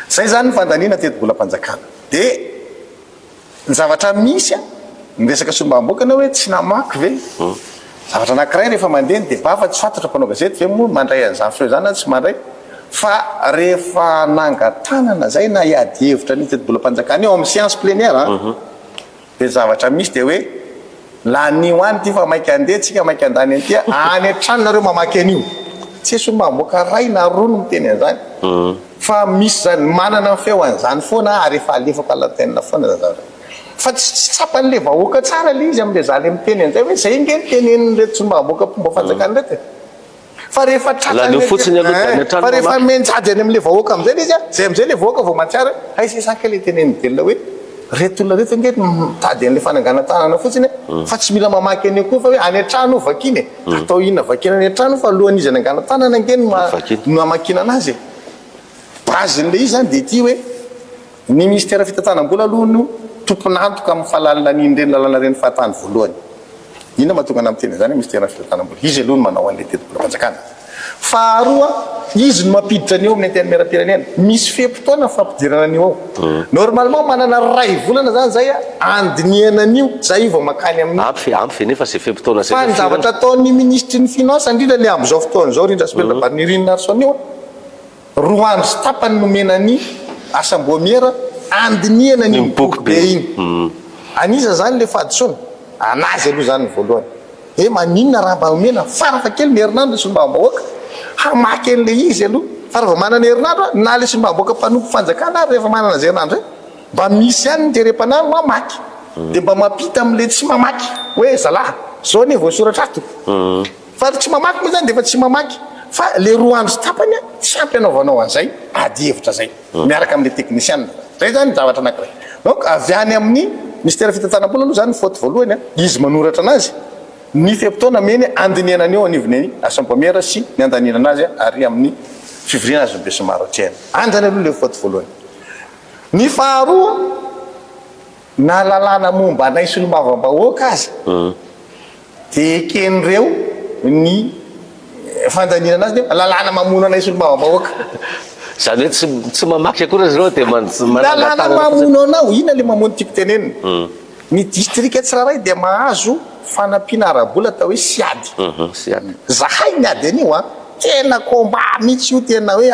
zay zany ny fandaniana teti-bolam-panjakana dia ny zavatra misy ny resaka solomam-boakana hoe tsy namaky ve zavatra anankiray rehefa mandeha ny débat fa tsy fantatra mpanao gazety ve moa mandray an'izany feo zany tsy mandray fa rehefa nangatanana zay na hiady hevitra ny teti-bolam-panjakana eo amin'ny séance plénière dia zavatra misy dia hoe lanio any ty fa mainky andeha tsika mainky andany anty any an-trano nareo mamaky an'io tsy solomam-boaka ray na roa no miteny an'izany fa misy zany manana feo an'izany foana ary efa alefako alatenina foana zany zavatra fa tsy tsapan'le vahoaka tsara le izy amin'le zaly miteny an'izay hoe zay nge nitenen'ny reto solomam-boaka pomba fanjakana rety fa rehefa fa rehefa menjady any amin'le vahoaka am'izay le izy zay am'izay le vahoaka vao matsiara hay sesanka le tenen'ny delona hoe reto olona reto nge mitady an'le fananganan-tanana fotsiny fa tsy mila mamaky an'io koa fa hoe any an-trano vakiny atao inona vakina any an-trano fa alohan'izy ananganan-tanana nge no amakina anazy bazin'le izy zany dia ty hoe ny ministère fitantanam-bola aloha no tomponantoka amin'ny fahalalana n'iny reny lalana reny fahatany voalohany ina mahatonga ana miteny zany ministère fitantanam-bola izy aloha no manao an'le teti-bolam-panjakana Faharoa, izy no mampiditra an'io amin'ny anteny miaram-pirenena. Misy fepotona fampidirana an'io ao. Normalement manana ray volana zany zay andiniana an'io zay vao makany amin'ny ampy nefa zay fepotona fa ny zavatra ataon'ny ministry ny finance indrindra le amin'izao fotoana zao rindra sibelina Barnirinina Arson io 2 andro sy tapany nomena ny assambomiera andiniana ny boky be iny. Anisa zany le fadisona anazy aloha zany voalohany maninona raha mba omena farafa kely ny herinandro solombavam-bahoaka hamaky an'le izy aloha farafa manana herinandro na le solombavam-bahoaka mpanompo fanjakana rehefa manana zay herinandro mba misy ihany ny terepanandro mamaky dia mba mampita amin'le tsy mamaky hoe zalahy zao ne voasoratra ato fa tsy mamaky moa zany dia efa tsy mamaky fa le 2 andro sy tapany tsy ampy anaovanao an'izay ady hevitra zay miaraka amin'le teknisianina zay zany zavatra anankiray. Donc avy any amin'ny ministère fitantanam-bola aloha zany faute voalohany izy manoratra anazy ny fepotona meny andiniana an'io anivony assambomiera sy ny andaniana anazy ary amin'ny fivoriana azy be somaro hatrehana anjany aloha le faute voalohany. Ny faharoa na lalàna momba anay solombavam-bahoaka azy dia eken'ireo ny fandaniana anazy dia lalàna mamono anay solombavam-bahoaka zany hoe tsy mamaky akory azy reo dia lalàna mamono anao ina le mamono tiako tenenina ny distrika tsiraray dia mahazo fanampiana ara-bola atao hoe siady zahay miady an'io tena combat mihitsy io tena hoe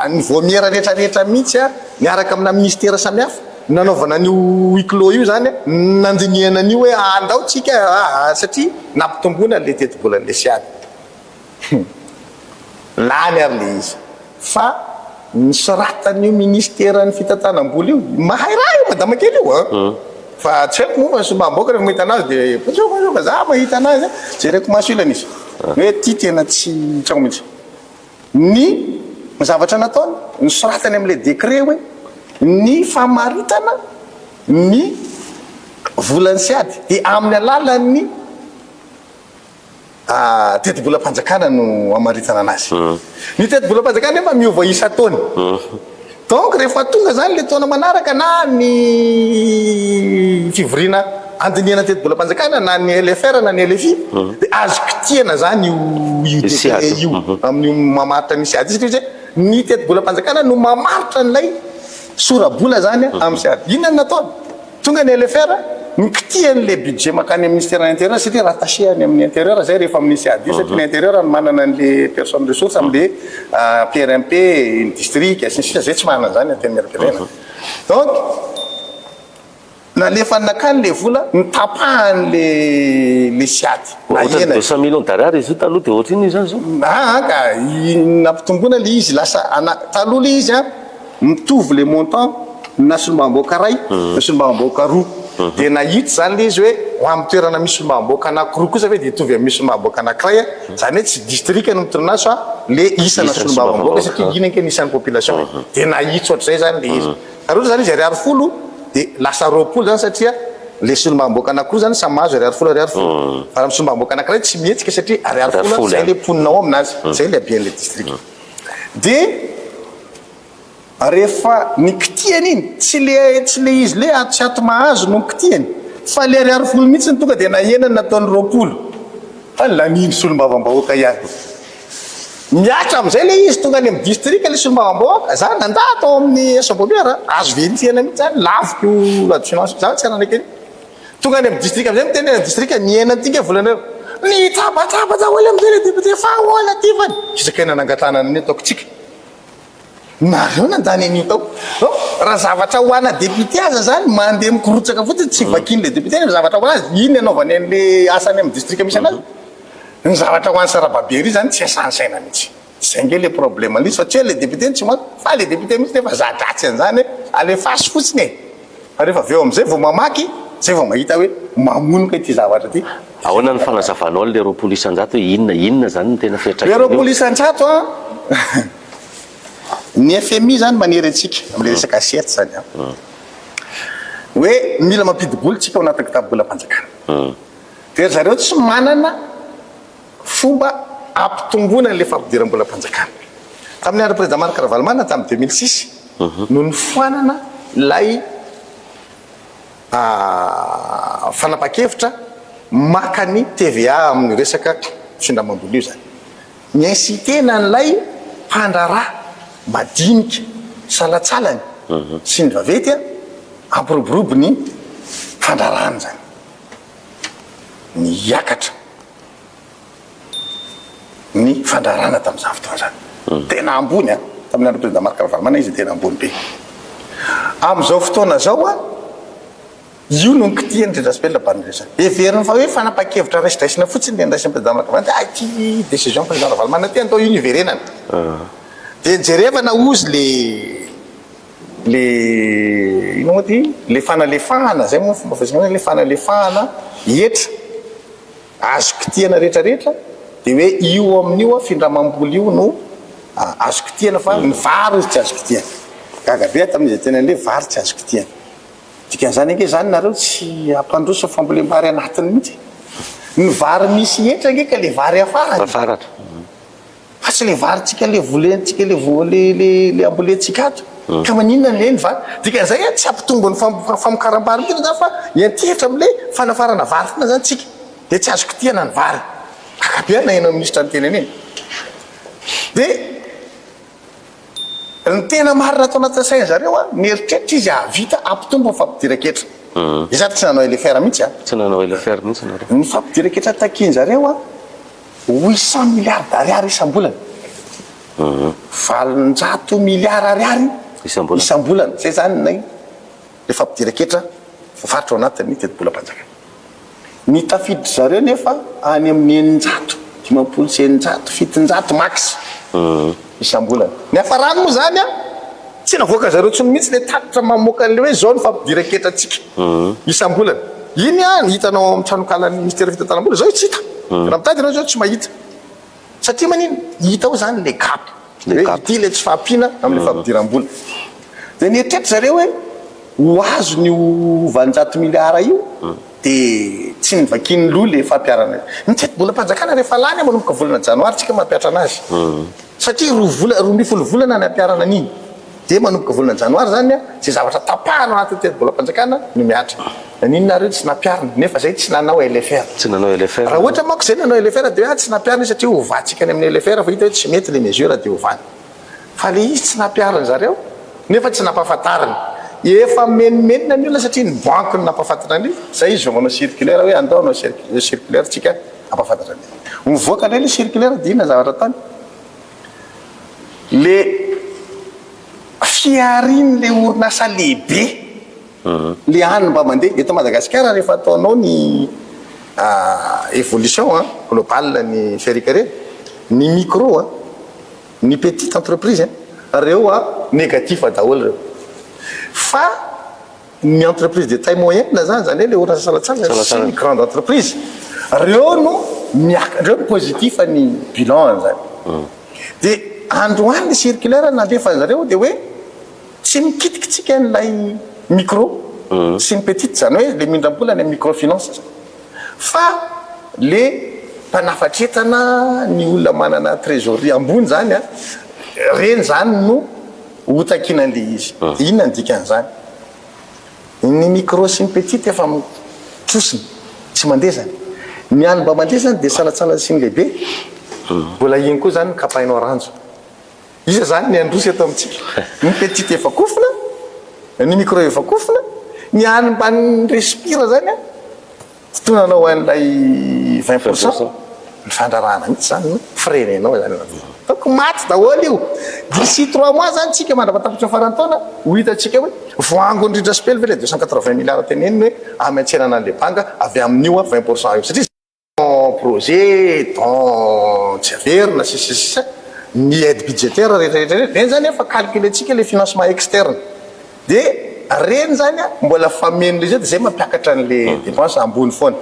ny vomiera rehetrarehetra mihitsy miaraka amina ministera samihafa nanaovana an'io huis-clos io zany nandiniana an'io hoe andao tsika satria nampitomboana le teti-bolan'le siady lany ary le izy fa nisoratan'io ministera ny fitantanam-bola io mahay raha io madama kely io fa tsy haiko moa solombavam-bahoaka rehefa mahita anazy dia patsoka za mahita anazy jereko maso ilana izy hoe ty tena tsy tsako mihitsy ny zavatra nataony nisoratany amin'le décret hoe ny famaritana ny volany siady dia amin'ny alalan'ny teti-bolam-panjakana no amaritana anazy. Ny teti-bolam-panjakana nefa miova isa-taona. Donc rehefa tonga zany le taona manaraka na ny fivoriana andiniana teti-bolam-panjakana na ny LFR na ny LFI dia azo kitihana zany io amin'ny mamaritra ny siady satria ny teti-bolam-panjakana no mamaritra n'ilay sora-bola zany amin'ny siady. Inona no nataony? Tonga ny LFR nikitihan'le budget makany amin'ny ministère de l'intérieur satria rattacheny amin'ny intérieur zay rehefa amin'ny siady satria ny intérieur manana an'le personne ressource amin'le PRMP ny district sisa zay tsy manana zany anteny miaram-pirenena. Donc nalefa nakany le vola nitapahan'le siady ohatra 200 millions d'ariary izy io taloha dia ohatra iny zany zao ka nampitombona le izy lasa taloha le izy mitovy le montant na solombavam-bahoaka ray na solombavam-bahoaka roa dia nahita zany le izy hoe ho amin'ny toerana misy solombavam-bahoaka anankiroa kosa ve dia hitovy amin'ny misy solombavam-bahoaka anankiray zany hoe tsy district no mitorina azy fa le isana solombavam-bahoaka satria ina nke nisan'ny population dia nahita ohatr'izay zany le izy ary ohatra zany izy ariary folo dia lasa 20 zany satria le solombavam-bahoaka anankiroa zany samy mahazo ariary folo fa raha amin'ny solombavam-bahoaka anankiray tsy mihetsika satria ariary folo zay le poninao aminazy zay le abian'le district dia rehefa nikitihany iny tsy le izy le tsy ato mahazo no nikitihany fa le ariary folo mihitsy ny tonga dia nahenany nataony 20 fa laniny solombavam-bahoaka ihany miatra amin'izay le izy tonga any amin'ny district le solombavam-bahoaka zany nanda atao amin'ny assambomiera azo verifiana mihitsy zany laviko la finance zany tsy anana kely tonga any amin'ny district amin'izay miteny any district nihenany tika volanareo ny tabataba oely amin'izay le député fa hoana ty fany fisakaina nangatanana ny ataoko tsika nareo nandany an'io tao raha zavatra ho ana député aza zany mandeha mikorotsaka fotsiny tsy vakiny le député ny zavatra ho anazy iny anaovany an'le asany amin'ny district misy anazy ny zavatra ho any Sarababery zany tsy asansaina mihitsy zay nge le problème an'izy fa tsy hoe le député tsy maka fa le député mihitsy nefa zadratsy an'izany alefasy fotsiny fa rehefa aveo amin'izay vao mamaky zay vao mahita hoe mamonoka ity zavatra ty. Ahoana ny fanazavanao le 20 isan-jato inona zany ny tena fiatraikany le 20 isan-jato ny FMI zany manery antsika amin'le resaka assiette zany hoe mila mampidi-bola tsika ao anatin'ny kitabolam-panjakana dia zareo tsy manana fomba ampitomboana le fampidiram-bolam-panjakana. Tamin'ny andro président Marc Ravalomanana tamin'ny 2006 no nifoanana lay fanapa-kevitra maka ny TVA amin'ny resaka findramam-bola io zany ny insitena n'lay mpandrarà madinika salatsalany sy ny vavety a ampiroborobo ny fandrarany zany ny iakatra ny fandrarana tamin'izany fotoana zany tena ambony a tamin'ny andro président Marc Ravalomanana izy tena ambony be am'izao fotoana zao a io no nkitiany Ndradrasipelina Barniresa everiny fa hoe fanapa-kevitra raisidraisina fotsiny le ndraisin'ny président Marc Ravalomanana ty décision président Ravalomanana ty atao io iverenana de jerevana ozy ino moa ty le fanalefahana zay moa fomba fiasana le fanalefahana etra azo kitiana rehetrarehetra de hoe io amin'io a findramam-boly io no azo kitiana fa ny vary izy tsy azo kitiana gagabe tamin'izy tenan'le vary tsy azo kitiana dikan'izany ange zany nareo tsy ampandroso fambolem-bary anatiny mihitsy ny vary misy etra nge ka le vary afarany fa tsy le varytsika le volentsika le ambolentsika ato ka maninona leny vary dikan'izay tsy ampitombo ny famokaram-bary mihitsy zany fa iantehitra am'le fanafarana vary fona zany tsika de tsy azo kitiana ny vary akabe na eno ministra ny tenany eny de ny tena marina atao anatin'ny saina zareo a mieritreritra izy avita ampitombo ny fampidiran-ketra izany tsy nanao LFR mihitsy a tsy nanao LFR mihitsy nareo ny fampidiran-ketra takiany zareo a 800 milliards d'ariary isam-bolana 400 milliards ariary isam-bolana zay zany nay le fampidiran-ketra faritra ao anatin'ny teti-bolam-panjakana ny tafiditra zareo nefa any amin'ny 900 sy 700 max isam-bolana ny afarany moa zany a tsy navoaka zareo tsony mihitsy le tatitra mamoaka an'le hoe zao ny fampidiran-ketra atsika isam-bolana iny a hitanao amin'ny tranokalan'ny ministère fitantanam-bola zao tsy hita raha mitady anao zao tsy mahita satria manino hita ao zany le cap ity le tsy fahampiana amin'le fampidiram-bola de ny eritretra zareo hoe ho azo ny 900 milliards io de tsy nivakiny loha le fampiarana ny teti-bolam-panjakana rehefa lany a manomboka volana janoary tsika mampiatra anazy satria 10 volana ny ampiarana an'iny de manomboka volana janoary zany a zay zavatra tapahana anatin'ny teti-bolam-panjakana no miatra naninonareo tsy nampiarina nefa zay tsy nanao LFR tsy nanao LFR raha ohatra manko zay nanao LFR de hoe tsy nampiarina satria hovatsika ny amin'ny LFR fa hita hoe tsy mety le mesure de hovany fa le izy tsy nampiarina zareo nefa tsy nampahafantarina efa menimenina ny olona satria ny banque ny nampahafantarina any zay izy manao circulaire hoe andao anao circulaire tsika ampahafantatra any mivoaka le circulaire de inona zavatra tany le fiariny le orinasa lehibe le any mba mandeha eto Madagasikara rehefa ataonao ny évolution globale ny ferrocarrire ny micro ny petite entreprise reo négatif daholo reo fa ny entreprise de taille moyenne zany zany le orinasa salatsalana sy ny grande entreprise reo no reo positif ny bilan zany de androany le circulaire nalefa zareo de hoe tsy mikitikitsika n'lay micro sy ny petite zany hoe le mindram-bola ny microfinance fa le mpanafatretana ny olona manana trésorerie ambony zany reny zany no hotakinan'le izy inona ny dikan'izany ny micro sy ny petite efa trosiny tsy mandeha zany ny any mba mandeha zany de salatsalana sy ny lehibe mbola iny koa zany kapahinao ranjo iza zany ny androsy atao amitsika ny petite efa kofina ny micro efa kofina ny any mba ny respire zany fotoananao an'lay 20% ny fandrarahana mihitsy zany frenenao zany taoko maty daholo io d'ici 3 mois zany tsika mandrapatapitra farany taona ho hitatsika hoe voango ny Ndradrasipelina ve le 280 milliards teneniny hoe ametsenana an'le banga avy amin'io 20% io satria projet don tsy averina sisa ny aide budgétaire rehetrarehetra reny zany efa calculetsika le financement externe de reny zany mbola famen'le izy de zay mampiakatra an'le dépense ambony foana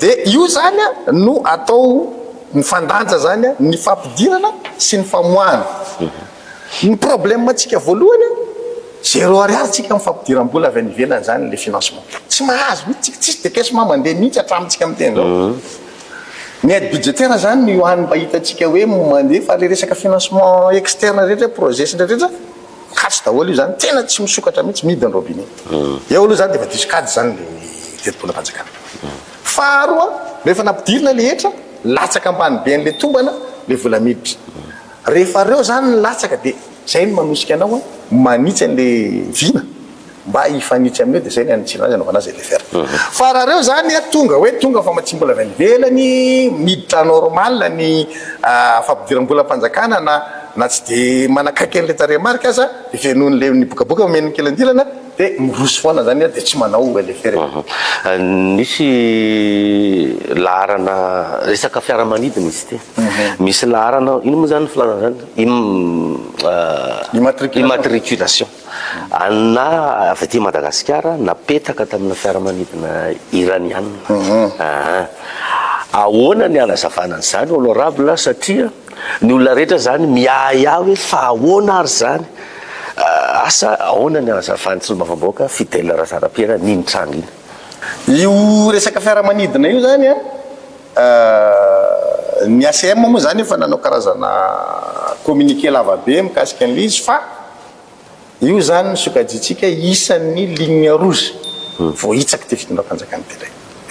de io zany no atao ny fandanja zany ny fampidirana sy ny famoahana ny problème tsika voalohany 0 ariary tsika amin'ny fampidiram-bola avy any ivelany zany le financement tsy mahazo mihitsy tsika tsisy de kesoma mandeha mihitsy atramintsika amin'ny teny zao ny aide budgétaire zany no iohany mba hitatsika hoe mandeha fa le resaka financement externe rehetra projet sy rehetra katsy daholo io zany tena tsy misokatra mihitsy midiny robinet eo aloha zany de efa diso kady zany le teti-bolam-panjakana faharoa rehefa nampidirina le hetra latsaka ambany be an'le tombana le vola miditra rehefa reo zany latsaka de zay ny manosika anao manitsy an'le vina mba hifanitsy amin'io de zay ny anitsina azy anaovana azy le fer fa raha reo zany tonga fa matsimbola velany miditra normal ny fampidiram-bola mpanjakana na tsy de manakaiky an'le taremarika aza de fenon'le nibokaboka omeny kelandilana de miroso foana zany de tsy manao le fer nisy laharana resaka fiaramanidina misy ty misy laharana ino moa zany filarana zany immatriculation na avy aty Madagasikara napetaka tamina fiaramanidina iranianina ahoana ny anazavanany zany honorable satria ny olona rehetra zany miahy hoe fa ahoana ary zany asa ahoana ny anazavany tsy mavamboaka Fidèle Razarapiera Ninitranga iny io resaka fiaramanidina io zany ny ACM moa zany efa nanao karazana communiqué lavabe mikasika an'le izy fa io zany sokajitsika isan'ny ligne rouge vao hitsaka ty fitondram-panjakana ty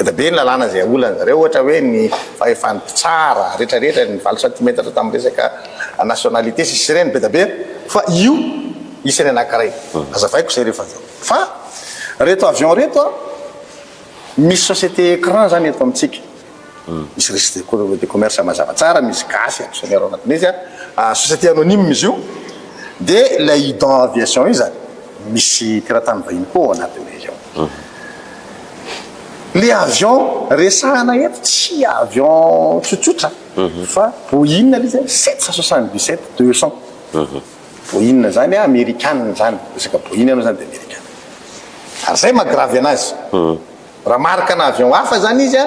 eda be ny lalàna zay olana zareo ohatra hoe ny fahefany tsara rehetrarehetra ny 20 cm tamin'ny resaka nationalité sisy reny be da be fa io isany anankiray azavaiko zay rehefa zao fa reto avion reto misy société écran zany eto amitsika misy registre de commerce mazava tsara misy gasy actionnaire ao anatin'izy société anonyme izy io de la Idan aviation io zany misy teratany vahiny koa ao anatin'izy ao le avion resahana eto tsy avion tsotsotra fa Boeing le zany 777-200 Boeing zany américaine zany resaka Boeing anao zany de américaine ary zay magravy anazy raha marika na avion hafa zany izy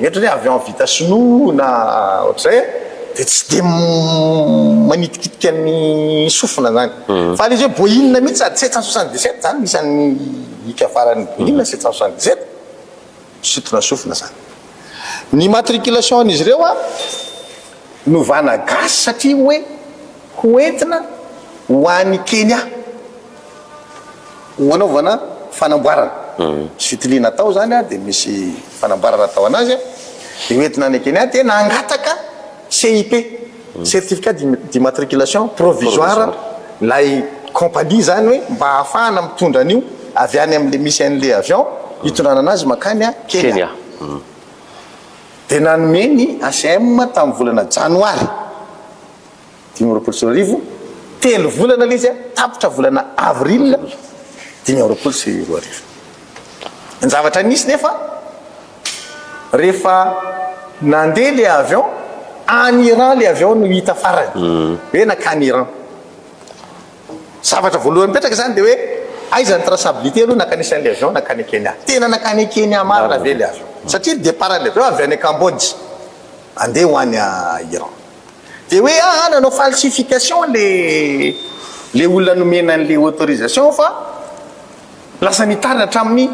mety hoe avion vita sinoa na ohatr'izay de tsy de manitikitika ny sofina zany fa le izy hoe Boeing mihitsy sady 777 zany misy hika farany Boeing 777 sotona sofina zany ny matriculation an'izy ireo novana gasy satria hoe hoentina ho an'ny Kenya ho anaovana fanamboarana sy fitiliana atao zany de misy fanamboarana atao anazy de hoentina any Kenya tena angataka CIP certificat d'immatriculation provisoire lay compagnie zany hoe mba ahafahana mitondra an'io avy any amin'le misy an'le avion hitondrana anazy makany Kenya de nanome ny ACM tamin'ny volana janoary 2024 telo volana le izy tapitra volana avril 2024 ny zavatra nisy nefa rehefa nandeha le avion en Iran le avion no hita farany hoe nakany Iran zavatra voalohany mipetraka zany de hoe aiza ny traçabilité aloha nakany isan'le avion nakany Kenya tena nakany Kenya marina ve le avion satria départ le avion avy any Cambodge andeha ho any Iran de hoe nanao falsification le olona nomena an'le autorisation fa lasa nitarina hatramin'ny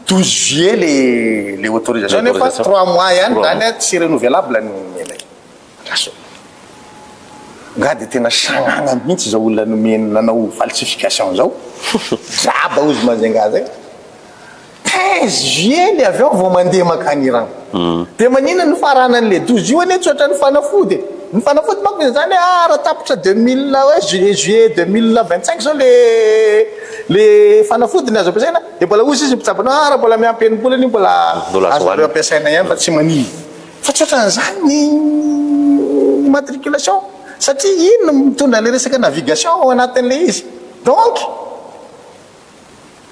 12 juillet le autorisation nefa 3 mois ihany zany tsy renouvelable ny nomena nga de tena sagnagna mihitsy zao olona nomena nanao falsification zao draba ozy mazenga zay 15 juillet le avion vao mandeha makany Iran de manina ny farana an'le 12 juillet tsotra ny fanafody manko zany raha tapitra 2000 juillet 2025 zao le fanafody ny azo ampiasaina de mbola ozy izy mpitsabana raha mbola miampy enimbolany mbola azoreo ampiasaina ihany fa tsy maniny fa tsoatran'izany ny matriculation satria ino mitondra le resaka navigation ao anatin'le izy donc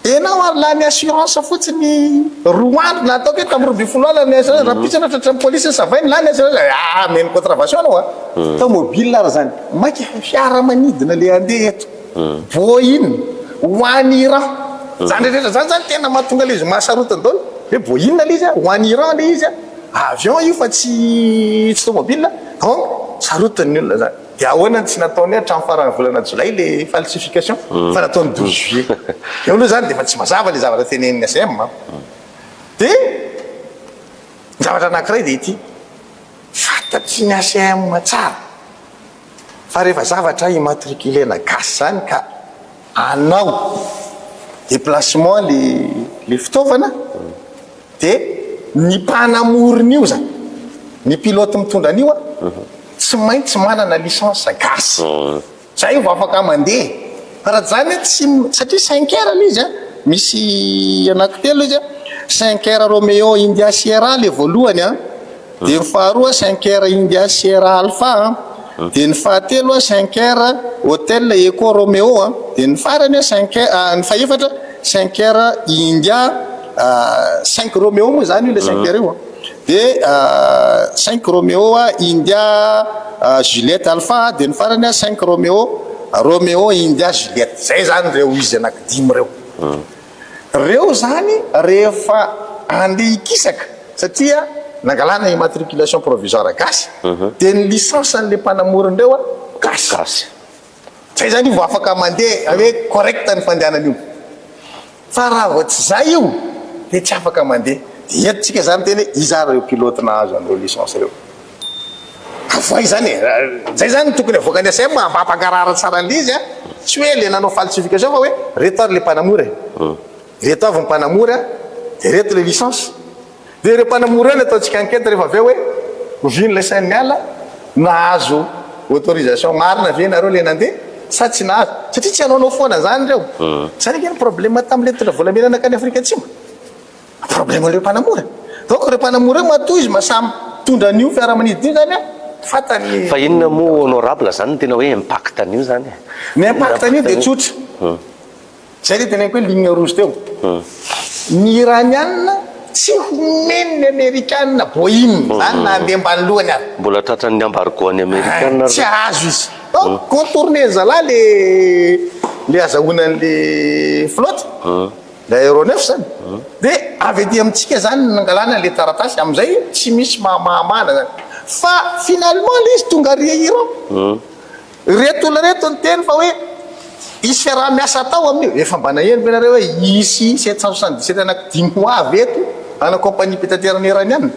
enao ary la ny assurance fotsiny roa andro na ataoko hoe tamin'ny roa folo alina raha pitsana tratra ny polisy savainy la ny assurance meny contravention anao automobile ary zany maiky fiaramanidina le andeha eto Boeing ho any Iran zany rehetra zany tena mahatonga le izy mahasarotany daholo hoe Boeing le izy ho any Iran le izy avion io fa tsy automobile donc sarotany ny olona zany de ahoana tsy nataony hatramin'ny farany volana jolay le falsification fa nataony 12 juillet eo aloha zany de fa tsy mazava le zavatra tenenin'ny ACM de zavatra anankiray de ity fantatry ny ACM tsara fa rehefa zavatra immatriculena gasy zany ka anao déplacement le fitaovana de ny mpanamorin'io zany ny pilote mitondra an'io tsy maintsy manana licence gasy zay vo afaka mandeha fa raha zany satria 5 heures izy a misy anankitelo izy a 5 heures Romeo India Sierra le voalohany a dia ny faharoa 5 heures India Sierra Alpha dia ny fahatelo a 5 heures Hotel Eco Romeo a dia ny farany a 5 heures ny faefatra 5 heures India 5 Romeo moa zany io le 5 heures io a dia 5 Romeo a India Juliette Alpha dia ny farany a 5 Romeo India Juliette zay zany reo izy anankidimy reo zany rehefa andeha ikisaka satria nangalana immatriculation provisoire gasy dia ny licence an'le mpanamorin-dreo a gasy zay zany io vo afaka mandeha hoe correct ny fandehanana io fa raha vo tsy zay io dia tsy afaka mandeha dia etotsika zany teny hoe iza reo pilote nahazo an'ireo licence reo avoay zany zay zany tokony avoakany asay mampangarara tsara an'le izy a tsy hoe le nanao falsification fa hoe reto ary le mpanamory reto avy ny mpanamory a dia reto le licence dia ireo mpanamory eny ataontsika enquête rehefa avy eo hoe oviny lay sainy miala nahazo autorisation marina ve nareo le nandeha sa tsy nahazo satria tsy hanaonao foana zany reo zany keny problème tamin'le tondra volamena nakany Afrika Atsimo problème le mpanamory donc reo mpanamory eo matoy izy masamy tondra an'io fiaramanidina io zany a fatany fa inona moa honorable zany tena hoe impact an'io zany ny impact an'io dia tsotra zay le teneniko hoe ligne rouge teo ny iranianina tsy homeny ny amerikanina Boeing zany na andeha mbany lohany ary mbola tratran'ny embargo any amerikanina tsy azo izy donc contourner zala le azahoanan'le flotte le aéronef zany dia avy aty amintsika zany nangalana le taratasy am'izay tsy misy mahamana zany fa finalement le izy tonga ria Iran reto olo reto ny teny fa hoe isy fiaraha miasa tao amin'io efa mbana eny venareo hoe isy 777 anakidimy ho avy eto ana compagnie pétrolière iranienne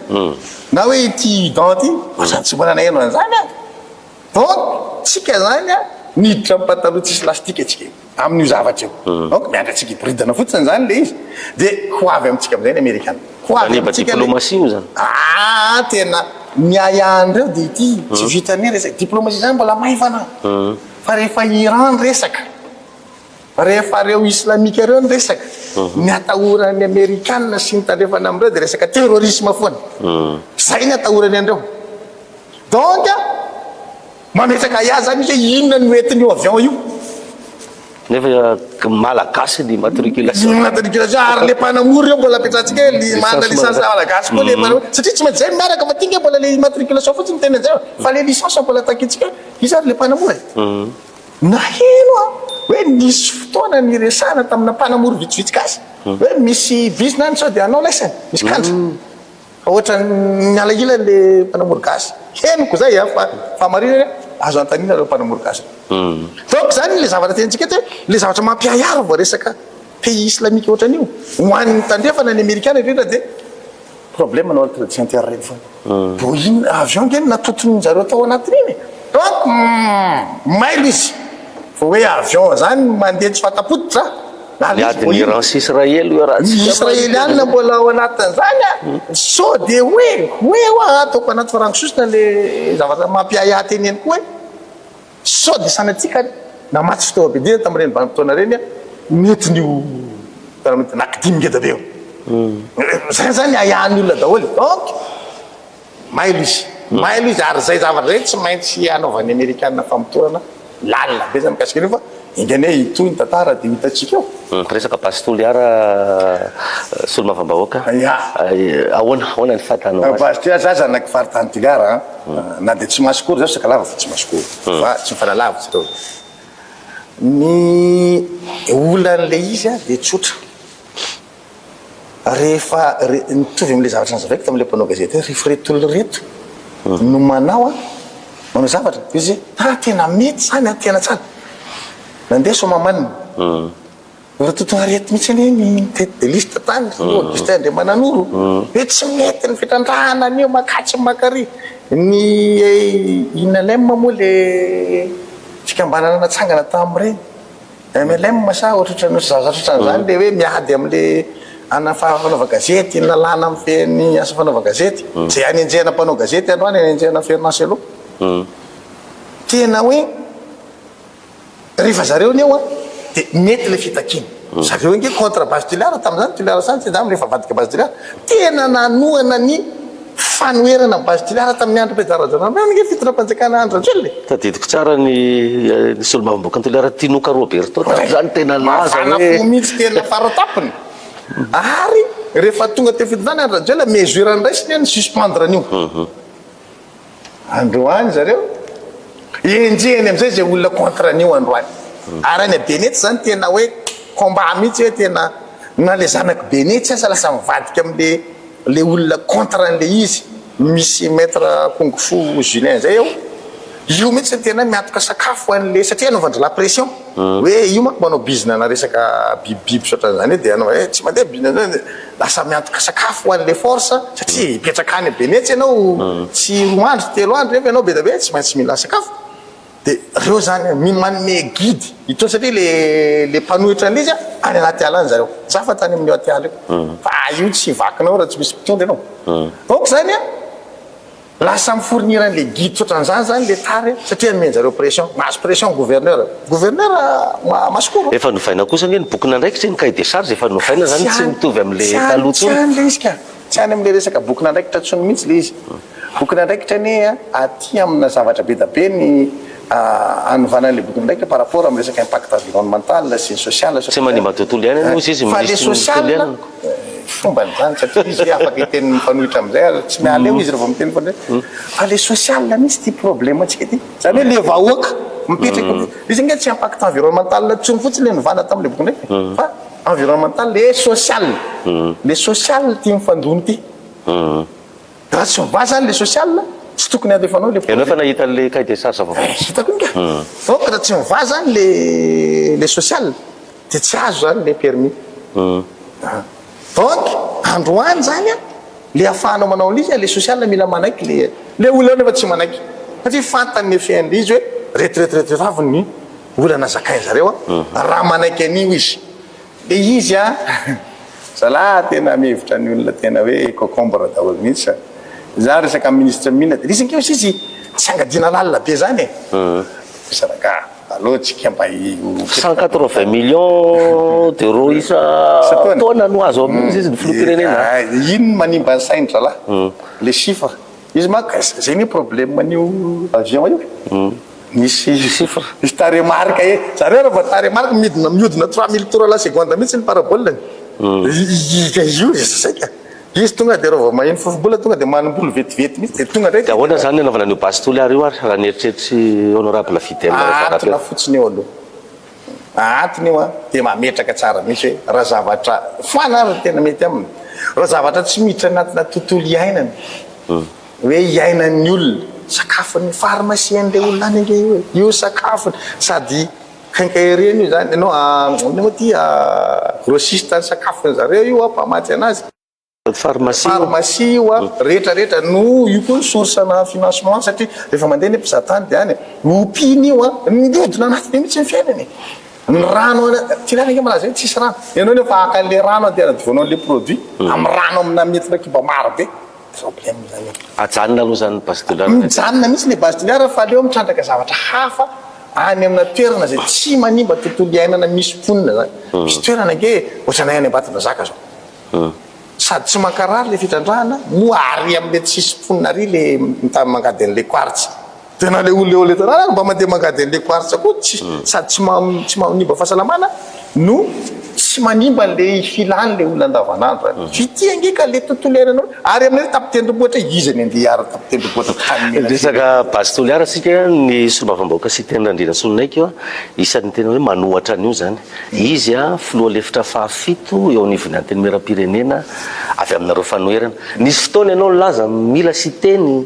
na hoe ity danty zany tsy mbola naeno an'izany a donc tsika zany a niditra amin'ny pataloha tsisy lastika atsika amin'io zavatra io donc miandra tsika hibridana fotsiny zany le izy dia ho avy amintsika amin'izay ny amerikana ho avy amintsika diplomatie io zany tena miayan'ireo dia ity tsy vitany resaka diplomatie zany mbola maivana fa rehefa Iran ny resaka rehefa reo islamika reo ny resaka ny atahorany amerikanina sy ny tandrefana am'ireo dia resaka terrorisme foana zay ny atahorany an'ireo donc mametraka ia zany izy hoe inona ny oetiny io avion io nefa malagasy ny matriculation matriculation ary le mpanamory reo mbola apetratsika hoe mana licence malagasy koa le satria tsy maintsy zay miaraka fa tinga mbola le matriculation fotsiny tena zay fa le licence mbola takitsika izy ary le mpanamory na heno a hoe nisy fotoana ny resana tamina mpanamory vitsivitsy gasy hoe misy visina ny sao dia anao laisany misy kanja fa ohatra ny alahila le mpanamory gasy henoko zay a fa marinany azo antanina reo mpanamory gasy donc zany le zavatra tentsika eto hoe le zavatra mampiayaro vo resaka pays islamika ohatran'io hoan'ny tandrefana ny amerikana indrindra dia problème anao tradition terreny foana Boeing avion keny natotony zareo tao anatin'iny donc mailo izy fa hoe avion zany mandeha tsy fatapototra niadiny Iran sy Israely io raha ny israelianina mbola ao anatin'izany a so dia hoe oa ataoko anaty farangososina le zavatra mampiaya teny eny koa hoe so dia sanatsika namatsy fitaovam-pidina tamin'ireny vanim-potoana reny a mety nio mety nakidimy ngeda be eo zay zany ayahan'ny olona daholo donc mailo izy ary zay zavatra zay tsy maintsy anaovan'ny amerikanina famotorana lalina be zany mikasika an'io fa ingany hoe itoy ny tantara dia hitatsika eo resaka pastoliara solo-mavambahoaka ahoana ny fahatanao pastoliara zaza nakifaritany tigara na dia tsy masikory zao sakalava fa tsy masikory fa tsy mifanalavitsy reo ny olan'le izy a dia tsotra rehefa nitovy amin'le zavatra nazavaiko tamin'le mpanao gazety hoe rehefa retolo reto no manao zavatra izy tena mety zany tena tsara nandeha somamanina retotona rety mihitsy ny tete de liste tany liste andre mananoro hoe tsy mety ny fitrandrahana an'io makatsy makary ny inalem moa le fikambanana natsangana tam'ireny MLM sa ohatrotranozazatrotran'izany le hoe miady am'le fanaova gazety lalàna amin'ny feny asa fanaova gazety zay anenjehana mpanao gazety androany anenjehana ferinasy aloha tena hoe rehefa zareo ny eo a dia mety le fitakiny zareo nge contre Bastiliara tamin'izany Toliara Santy zany rehefa vadika Bastiliara tena nanohana ny fanoerana Bastiliara tamin'ny andro Bedrarajana nge fitondram-panjakana andro Rajoelina tadidiko tsara ny solombavam-boaka ny Toliara Tinoka Roberto zany tena laza hoe mihitsy tena faratapiny ary rehefa tonga teo fitondràna andro Rajoelina mesure andraisiny ny suspendre an'io androany zareo enjehany am'izay zay olona contre an'io androany ary any Benetsy zany tena hoe combat mihitsy hoe tena na le zanaky Benetsy asa lasa mivadika am'le le olona contre an'le izy misy maître Kung Fu Julien zay eo io mihitsy tena miatoka sakafo an'le satria anaovandry la pression hoe io manko manao business na resaka bibibiby sotran'izany dia anao tsy mandeha business zany lasa miantoka sakafo an'le force satria hipetraka any Benetsy ianao tsy 2 andro 3 andro rehefa ianao be da be tsy maintsy mila sakafo dia reo zany manome guide ito satria le mpanohitra an'izy any anaty ala any zareo zafa tany amin'ny anaty ala io fa io tsy vakinao raha tsy misy mpitondra ianao donc zany lasa mifournir an'le guide tsoatran'izany zany le tary satria nomenjareo pression mahazo pression gouverneur masikoro efa novaina kosa nge ny bokina ndraikitra ny cahier de charge efa novaina zany tsy mitovy am'le taloha tsy any le izy ka tsy any am'le resaka bokina ndraikitra tsony mihitsy le izy bokina ndraikitra ne aty amina zavatra be da be ny anovana an'le bokina ndraikitra par rapport amin'ny resaka impact environnemental sy ny social tsy manimba tontolo ihany izy izy fa le social fomba zany satria izy afaka iten'ny fanohitra am'izay tsy miala eo izy rehefa miteny fandray fa le social misy ty problème antsika ty zany hoe le vahoaka mipetraka izy nge tsy impact environnemental tsony fotsiny le novana tam'le boky ndraiky fa environnemental le social ty mifandony ty raha tsy miva zany le social tsy tokony adefanao le ianao efa nahita le cahier de charge avao hitako nika donc raha tsy miva zany le social dia tsy azo zany le permis donc androany zany le ahafahanao manao an'izy le social mila manaiky le olona nefa tsy manaiky satria fantany efen'le izy hoe retraite avy ny olana zakainy zareo raha manaiky an'io izy le izy zalahy tena mihevitra ny olona tena hoe cocombre daholo mihitsy za resaka ministre mihina dia izy nkeo izy tsy angadina lalina be zany saraka alohatsika mba 180 millions d'euros isa taona no azo amin'izy izy ny filoham-pirenena ino manimba ny sainy zalahy le chiffre izy maka zay ny problème an'io avion io misy chiffre misy taremarque zareo rehefa taremarque miodina 3000 tours à la seconde mihitsy ny parabolany io zaika izy tonga dia rova maheno fofobola tonga dia manimboly vetivety mihitsy dia tonga ndraiky ahoana zany anaovana an'io basy Toliara io ary raha nieritreritry honorable Fidèle atona fotsiny eo aloha atony io dia mametraka tsara misy hoe raha zavatra foana ary tena mety aminy raha zavatra tsy miditra anatina tontolo iainany hoe iainan'ny olona sakafony pharmacie an'le olona any ange io sakafony sady quincaillerie io zany ianao ty grossiste ny sakafony zareo io mpamatsy anazy pharmacie io rehetrarehetra no io koa ny source-na financement satria rehefa mandeha ny mpizahatany dia any opiny io miodina anatiny mihitsy ny fiainany ny rano tirana nge malaza hoe tsisy rano ianao nefa akan'le rano andeha anadivanao an'le produit amin'ny rano amina mety rakiba maro be problème zany ajanona aloha zany basy Toliara mijanona mihitsy le basy Toliara fa leo mitrandraka zavatra hafa any amina toerana zay tsy manimba tontolo iainana misy ponina zany misy toerana nge ohatranay any Ambatondrazaka zao sady tsy mankarary le fitrandrahana no ary am'le tsisy ponina ary le mitamy mangady an'le quartz tena le olona eo le tanàna mba mandeha mangady an'le quartz koa sady tsy manimba fahasalamana no tsy manimba le filany le olona andavanandro fitia ngeka le tontolo iainanao ary amin'le tapitendrombohatra izany andeha ary tapitendrombohatra resaka basy Toliara sika ny solombavam-bahoaka sy tena Andrina Solonaiky io isan'ny tena hoe manohatra an'io zany izy filoha lefitra fahafito eo anivon'ny anteny miram-pirenena avy aminareo fanoherana nisy fotoana ianao laza mila siteny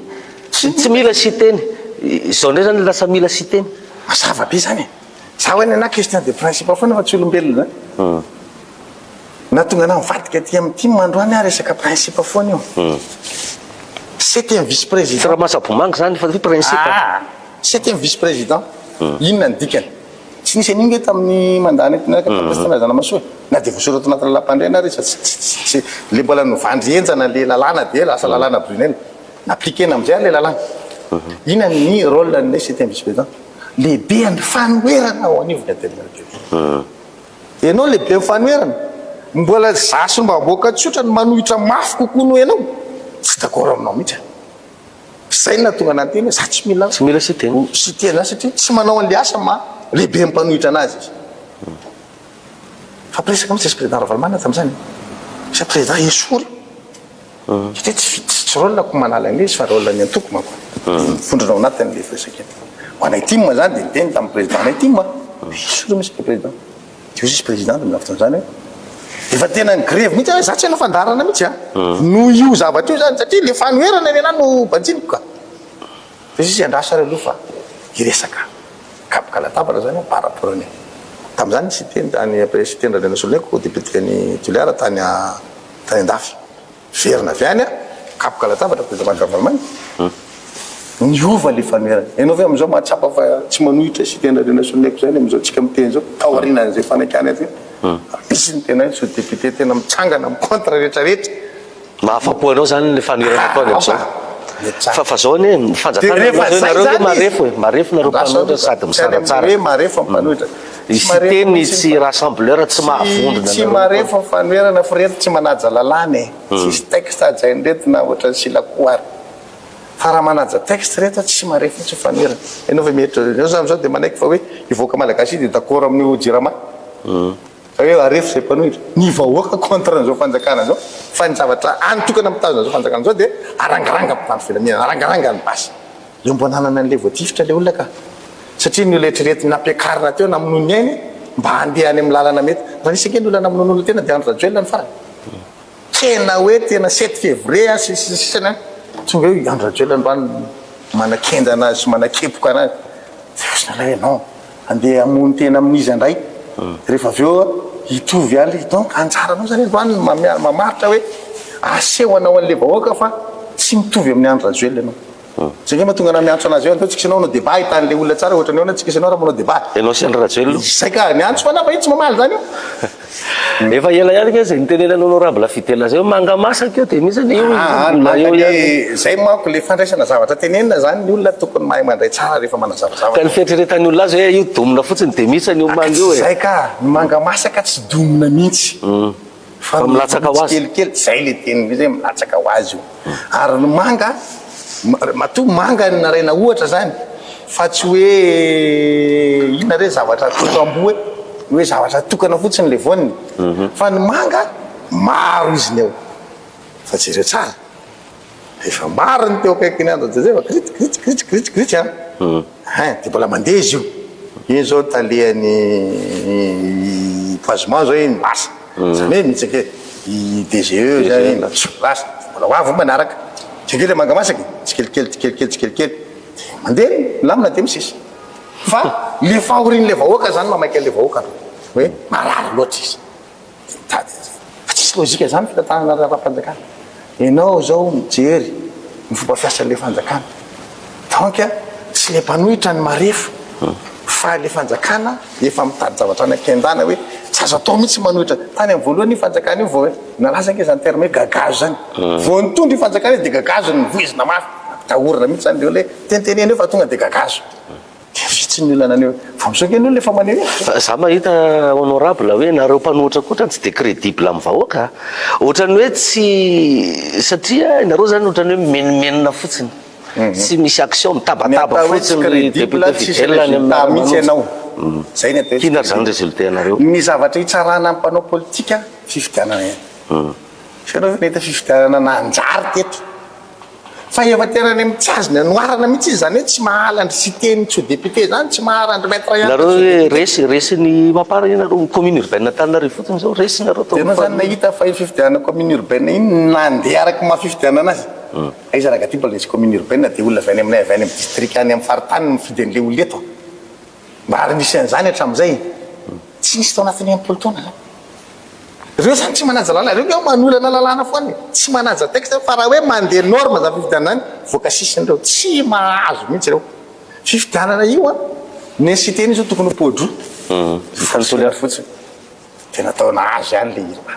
tsy mila siteny zao ndray zany lasa mila siteny mazava be zany za hoe na question de principe foana fa tsy olombelona zany na tonga na mivadika ty amin'ity mandroany resaka principe foana io septième vice-président raha mahasabomangy zany fa principe septième vice-président inona ny dikany tsy nisy an'iny nge tamin'ny mandany tnakapasitana zana masoa na dia voasoratra anaty lalam-pandrena ary tsy le mbola novandry enjana le lalàna dia lasa lalàna Brunel na appliquena am'izay ary le lalàna Ina ny rôle an'ilay septième vice-président lehibe ny fanoerana ao anivony tena ianao lehibe fanoerana mbola zasy mba aboaka tsotra ny manohitra mafy kokoa no ianao tsy d'accord aminao mihitsy zay na tonga anateny za tsy mila sitena sitena satria tsy manao an'le asa ma lehibe mpanohitra anazy izy fa presaka mitsy président Ravalomanana tam'izany sa président esory te tsy rôlako manala an'le izy fa rôle ny antoko manko fondranao anatin'le firesakety ho anay tim zany de miteny tamin'ny président anay tim esory misy le président io izy président de minavy tan'izany efa tena ny grève mihitsy za tsy haina fandarana mihitsy no io zavatra io zany satria le fanoerana ny anahy no banjiniko ka fa izy andrasa re aloha fa iresaka kapoka latabatra zany par rapport any tam'izany siteny tany après siteny radena soleko député ny Toliara tany Andafy verina avy any kapoka latabatra président Ravalomanana niova le fanoerana ianao ve am'izao mahatsapa fa tsy manohitra siteny radena soleko zany am'izao tsika miteny zao taorinan'izay fanakany aty misy ny tena so député tena mitsangana contre rehetrarehetra mahafapo anao zany le fanoerana ataony am'izao fa zao ny mifanjakanareo marefo nareo mpanohitra sady misaratsara marefo mpanohitra siteny tsy rassembleur tsy mahavondona tsy marefo fanoerana fa reto tsy manaja lalàna tsisy texte ajainy reto na ohatra ny silakoary fa raha manaja texte reto tsy marefo tsy fanoerana ianao fa mietra zao de manaiky fa hoe ivoaka malagasy de d'accord amin'io jirama fa hoe arefo zay mpanohitra ny vahoaka contre an'izao fanjakana zao fa ny zavatra anotokana mitazona zao fanjakana zao de arangaranga mpitandro filaminana arangaranga ny basy io mbo nanana an'le voatifitra le olona ka satria ny oletrirety nampiakarina teo namonoa ny ainy mba handeha any amin'ny lalana mety raha nisy akeny olona namonoan'olo tena de andro rajoelona ny farany tena hoe tena 7 février sisisisany tonga hoe andro rajoelona nroany manakenda anazy sy manakepoka anazy osnala hoe non andeha amony tena amin'izy andray rehefa avy eo hitovy any donc anjaranao zany androany mamaritra hoe aseho anao an'le vahoaka fa tsy mitovy amin'ny andro rajoelona anao satria mahatonga na miantso anazy eo tsika isanao no débat hitan'le olona tsara ohatra ny eo na tsika isanao raha manao débat ianao sy andro rajoelona zay ka miantso ana fa io tsy mamaly zany io efa ela ihany ke zay nitenenana honorable fitela zay manga masaka eo de misy io zay manko le fandraisana zavatra tenenina zany ny olona tokony mahay mandray tsara rehefa manazavazava ka ny fieritrretany olona azy hoe io domina fotsiny de misy an'io manga io zay ka ny manga masaka tsy domina mihitsy fa milatsaka ho azy kelikely zay le teny zay milatsaka ho azy io ary ny manga mato manga ny naraina ohatra zany fa tsy hoe ina re zavatra tokamboe hoe zavatra tokana fotsiny le voniny fa ny manga maro izy ny eo fa tsy ireo tsara efa maro ny teo akaiky ny andro de zay fa gritgritgritgritgritgritry de mbola mandeha izy io iny zao talehan'ny poisement zao iny lasa zany hoe mihitsy ake i DGE zany lasa mbola ho avy manaraka tsikely le manga masaky tsikelikely tsikelikely tsikelikely mandeha lamina de misisy fa le fahoriny le vahoaka zany mamaika le vahoaka hoe marary loatra izy mitady fa tsisy lôzika zany fitantanana raha-panjakana ianao zao mijery ny fomba fiasan'le fanjakana donc tsy le mpanohitra ny marefo fa le fanjakana efa mitady zavatra anakendana hoe tsy azo atao mihitsy manohitra tany amin'ny voalohany fanjakana io vao nalaza ange zany terme hoe gagazo zany vao nitondry fanjakana io de gagazo ny voizina mafy tahorina mihitsy zany le ole tentenena eo fa tonga de gagazo de vitsy ny olona aneo fa misoka ny olona efa maneho za mahita honorable hoe nareo mpanohitra koatra tsy de crédible amin'ny vahoaka ohatrany hoe tsy satria nareo zany ohatrany hoe menimenina fotsiny tsy misy action mitabataba fotsiny député fidèle mihitsy ianao zay ny atao kina zany résultat anareo ny zavatra hitsarana amin'ny mpanao politika fifidianana ihany sanao nahita fifidianana nanjary teto fa efa tena ny mitsazony anoarana mihitsy izy zany hoe tsy mahalandry sy teny tsy ho député zany tsy maharandry maître ihany nareo hoe resy ny mapara nareo commune urbaine Tananarivo fotsiny zao resy nareo tena zany nahita fa fifidianana commune urbaine iny nandeha araky mahafifidianana azy aiza raha gaty mbola nisy commune urbaine de olona avy any aminay avy any amin'ny district any amin'ny faritany mifidy an'le olona eto mba ary misy an'izany hatramin'izay tsy nisy tao anatin'ny ampolo taona reo zany tsy manaja lalàna reo manolana lalàna foany tsy manaja texte fa raha hoe mandeha norme za fifidianana voaka sisiny reo tsy mahazo mihitsy reo fifidianana io a necessité-ny zao tokony ho podro fanontoliary fotsiny tena taona azo ihany le ira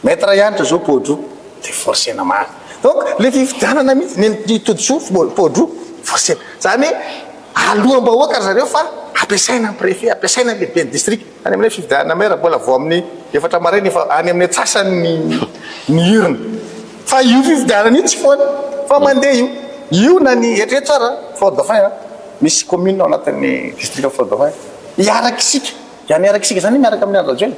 maître ianitra zao podro de forcena mahazo donc le fifidianana mihitsy ny todisofo podro forcena zany hoe alohambahoaka ry zareo fa ampiasaina ny préfet ampiasaina lehibe ny district any amin'ilay fifidianana mera mbola vao amin'ny efatra maraina efa any amin'ny atsasany ny urne fa io fifidianana io tsy foana fa mandeha io na ny eritreto tsara Fort Dauphin misy commune ao anatin'ny district Fort Dauphin iaraka isika iany iaraka isika zany miaraka amin'ny andro rajeo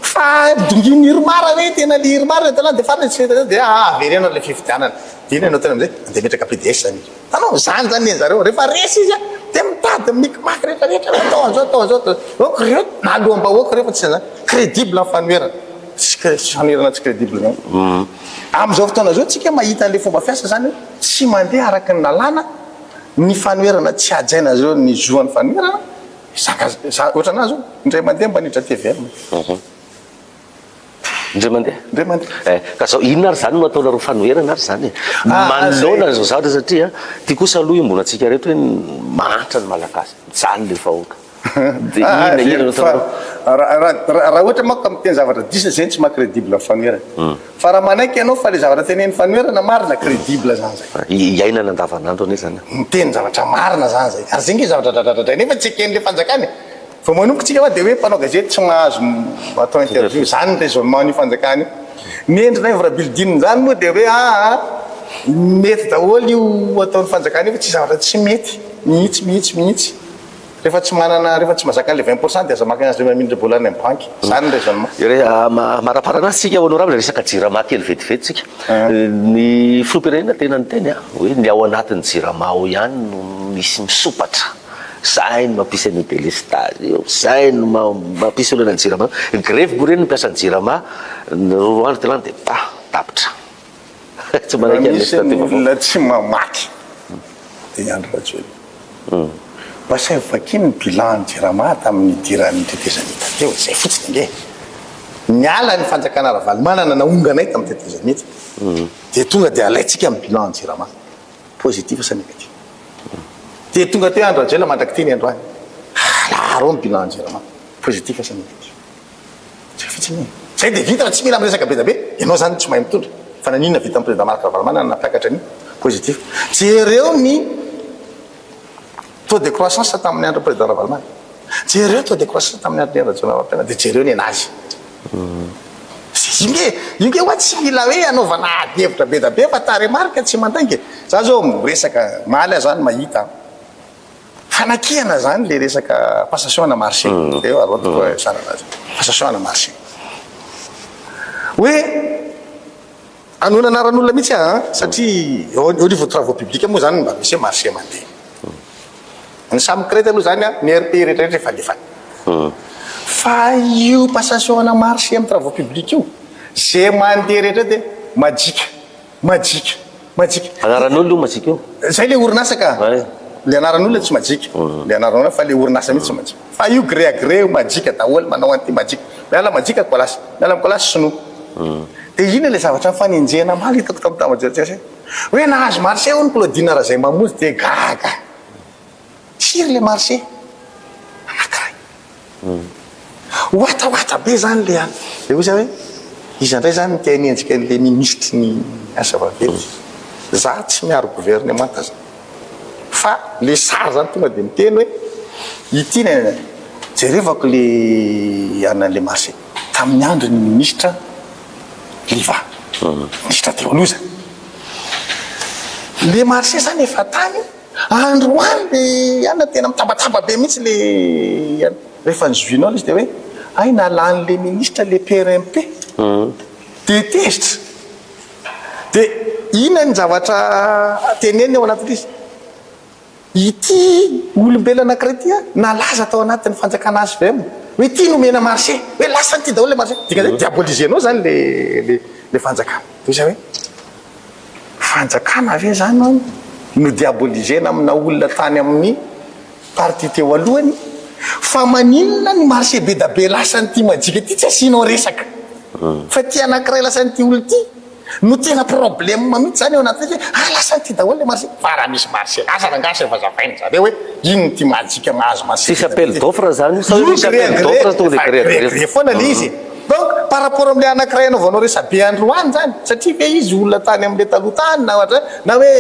fa donginy iromara hoe tena le iromara talana de farany tsy feta de averena le fifidianana dina ianao tena amizay andeha metraka PDS zany tanao zany zany zareo rehefa resy izy de mitady mikimaky rehetrarehetra atao azao reo na aloham-bahoaka rehefa tsy zany crédible amin'ny fanoherana tsy fanoherana tsy crédible zany am'izao fotoana zao tsika mahita an'le fomba fiasa zany tsy mandeha araka ny lalàna ny fanoherana tsy ajaina zao ny zoan'ny fanoherana ohatra anazy indray mandeha mba nidra TVR indray mandeha ka zao inona ary zany no ataona ro fanoherana ary zany manoloana zao zavatra satria ty kosa aloha imbona atsika reto hoe mantra ny malagasy mijaly le vahoaka de inona raha ohatra manko ka miteny zavatra disy zany tsy mahacrédible amin'ny fanoherana fa raha manaiky ianao fa le zavatra tenen'ny fanoherana marina crédible zany zay iainana andavanandro ane zany miteny zavatra marina zany zay ary zay nge zavatra dradradray nefa tsy eken'le fanjakany fa manomboka tsika fa de hoe mpanao gazety tsy mahazo atao interview zany ny raisonnement ny fanjakany ny endrina vrabildine zany moa de hoe mety daholo io ataon'ny fanjakany io fa tsy zavatra tsy mety mihitsy rehefa tsy manana rehefa tsy mazaka an'le 20% de aza maka azy le mamindra bola any banky zany ny raisonnement maraparanazy tsika honorable resaka jirama kely vetivety tsika ny filopirenena tena ny teny hoe ny ao anatin'ny jirama ao ihany no misy misopatra zay no mampisy any délestage io zay no mampisy olona ny jirama grève boa reny mampiasa ny jirama ro andro telany de tapitra tsy manaiky an'le tsy mamaky de andro rajely basay vakiny ny bilan jirama tamin'ny diran'ny tetezanita teo zay fotsiny nge miala ny fanjakana Ravaly manana naonganay tamin'ny tetezanita de tonga de alaitsika amin'ny bilan jirama positif sa négatif de tonga teo andro rajela mandraky teny androany alaro ny bilan jirama positif sa négatif zay fotsiny zay de vita fa tsy mila amresaka be da be ianao zany tsy mahay mitondra fa naninona vita amin'ny président Marc Ravaly manana napiakatra ny positif jereo ny taux de croissance tamin'ny andro président Ravalimana jereo taux de croissance tamin'ny andro Rajoelina de jereo ny anazy io nge hoa tsy mila hoe anaovana ady hevitra be da be fa taremarika tsy mandainge za zao resaka maly zany mahita fanakihana zany le resaka passation na marché eo arotiko sara anazy passation na marché hoe anonanaran'olona mihitsy satria au niveau travaux publics moa zany mba misy marché mandeha ny samy crety aloha zany ny RP rehetrarehetra efa lefany fa io passation na marché amin'ny travaux publics io zay mandeha rehetra de majika anaran'olona io majika io zay le orinasa ka le anaran'olona tsy majika le anaran'olona fa le orinasa mihitsy majika fa io gré à gré majika daholo manao an'ity majika miala majika kolasy miala amin'ny kolasy sinoa de ina le zavatra mifanenjehana maly hitako tamin'ny tamajeritseritsy hoe nahazo marché o ny Claudine raha zay mamonjy de gaga firy le marché anankiray oataoata be zany le any de ozy hoe izy andray zany tia inenjika an'le ministre ny asa vaventy za tsy miaro gouvernement zany fa le sary zany tonga de miteny hoe ity ny jerevako le anan'le marché tamin'ny andro ny ministre Liva ministre Teoloza le marché zany efa tany androany le ana tena mitambatamba be mihitsy le rehefa ny juinao izy de hoe ay nalan'le ministre le PRMP de tezitra de ina ny zavatra teneny ao anatin'izy ity olombelo anankiray ty nalaza tao anatin'ny fanjakana azy vemo hoe ty nomena marché hoe lasa nyty daholo le marché dika zay diabolisenao zany le fanjakana de ozy hoe fanjakana ave zany no diabolisena amina olona tany amin'ny parti teo alohany fa maninona ny marché be da be lasa nyty majika ty tsy asianao resaka fa ty anankiray lasa nyty olo ty no tena problème mihitsy zany eo anaty hoe lasa nyty daholo le marché fa raha misy marché lasa nangasa efa zavainy zareo hoe ino ny ty majika mahazo marché sisy appel d'offre zany gré fona le izy donc par rapport am'le anankiray anaovanao resabe androany zany satria fe izy olona tany am'le talotany na ohatra na hoe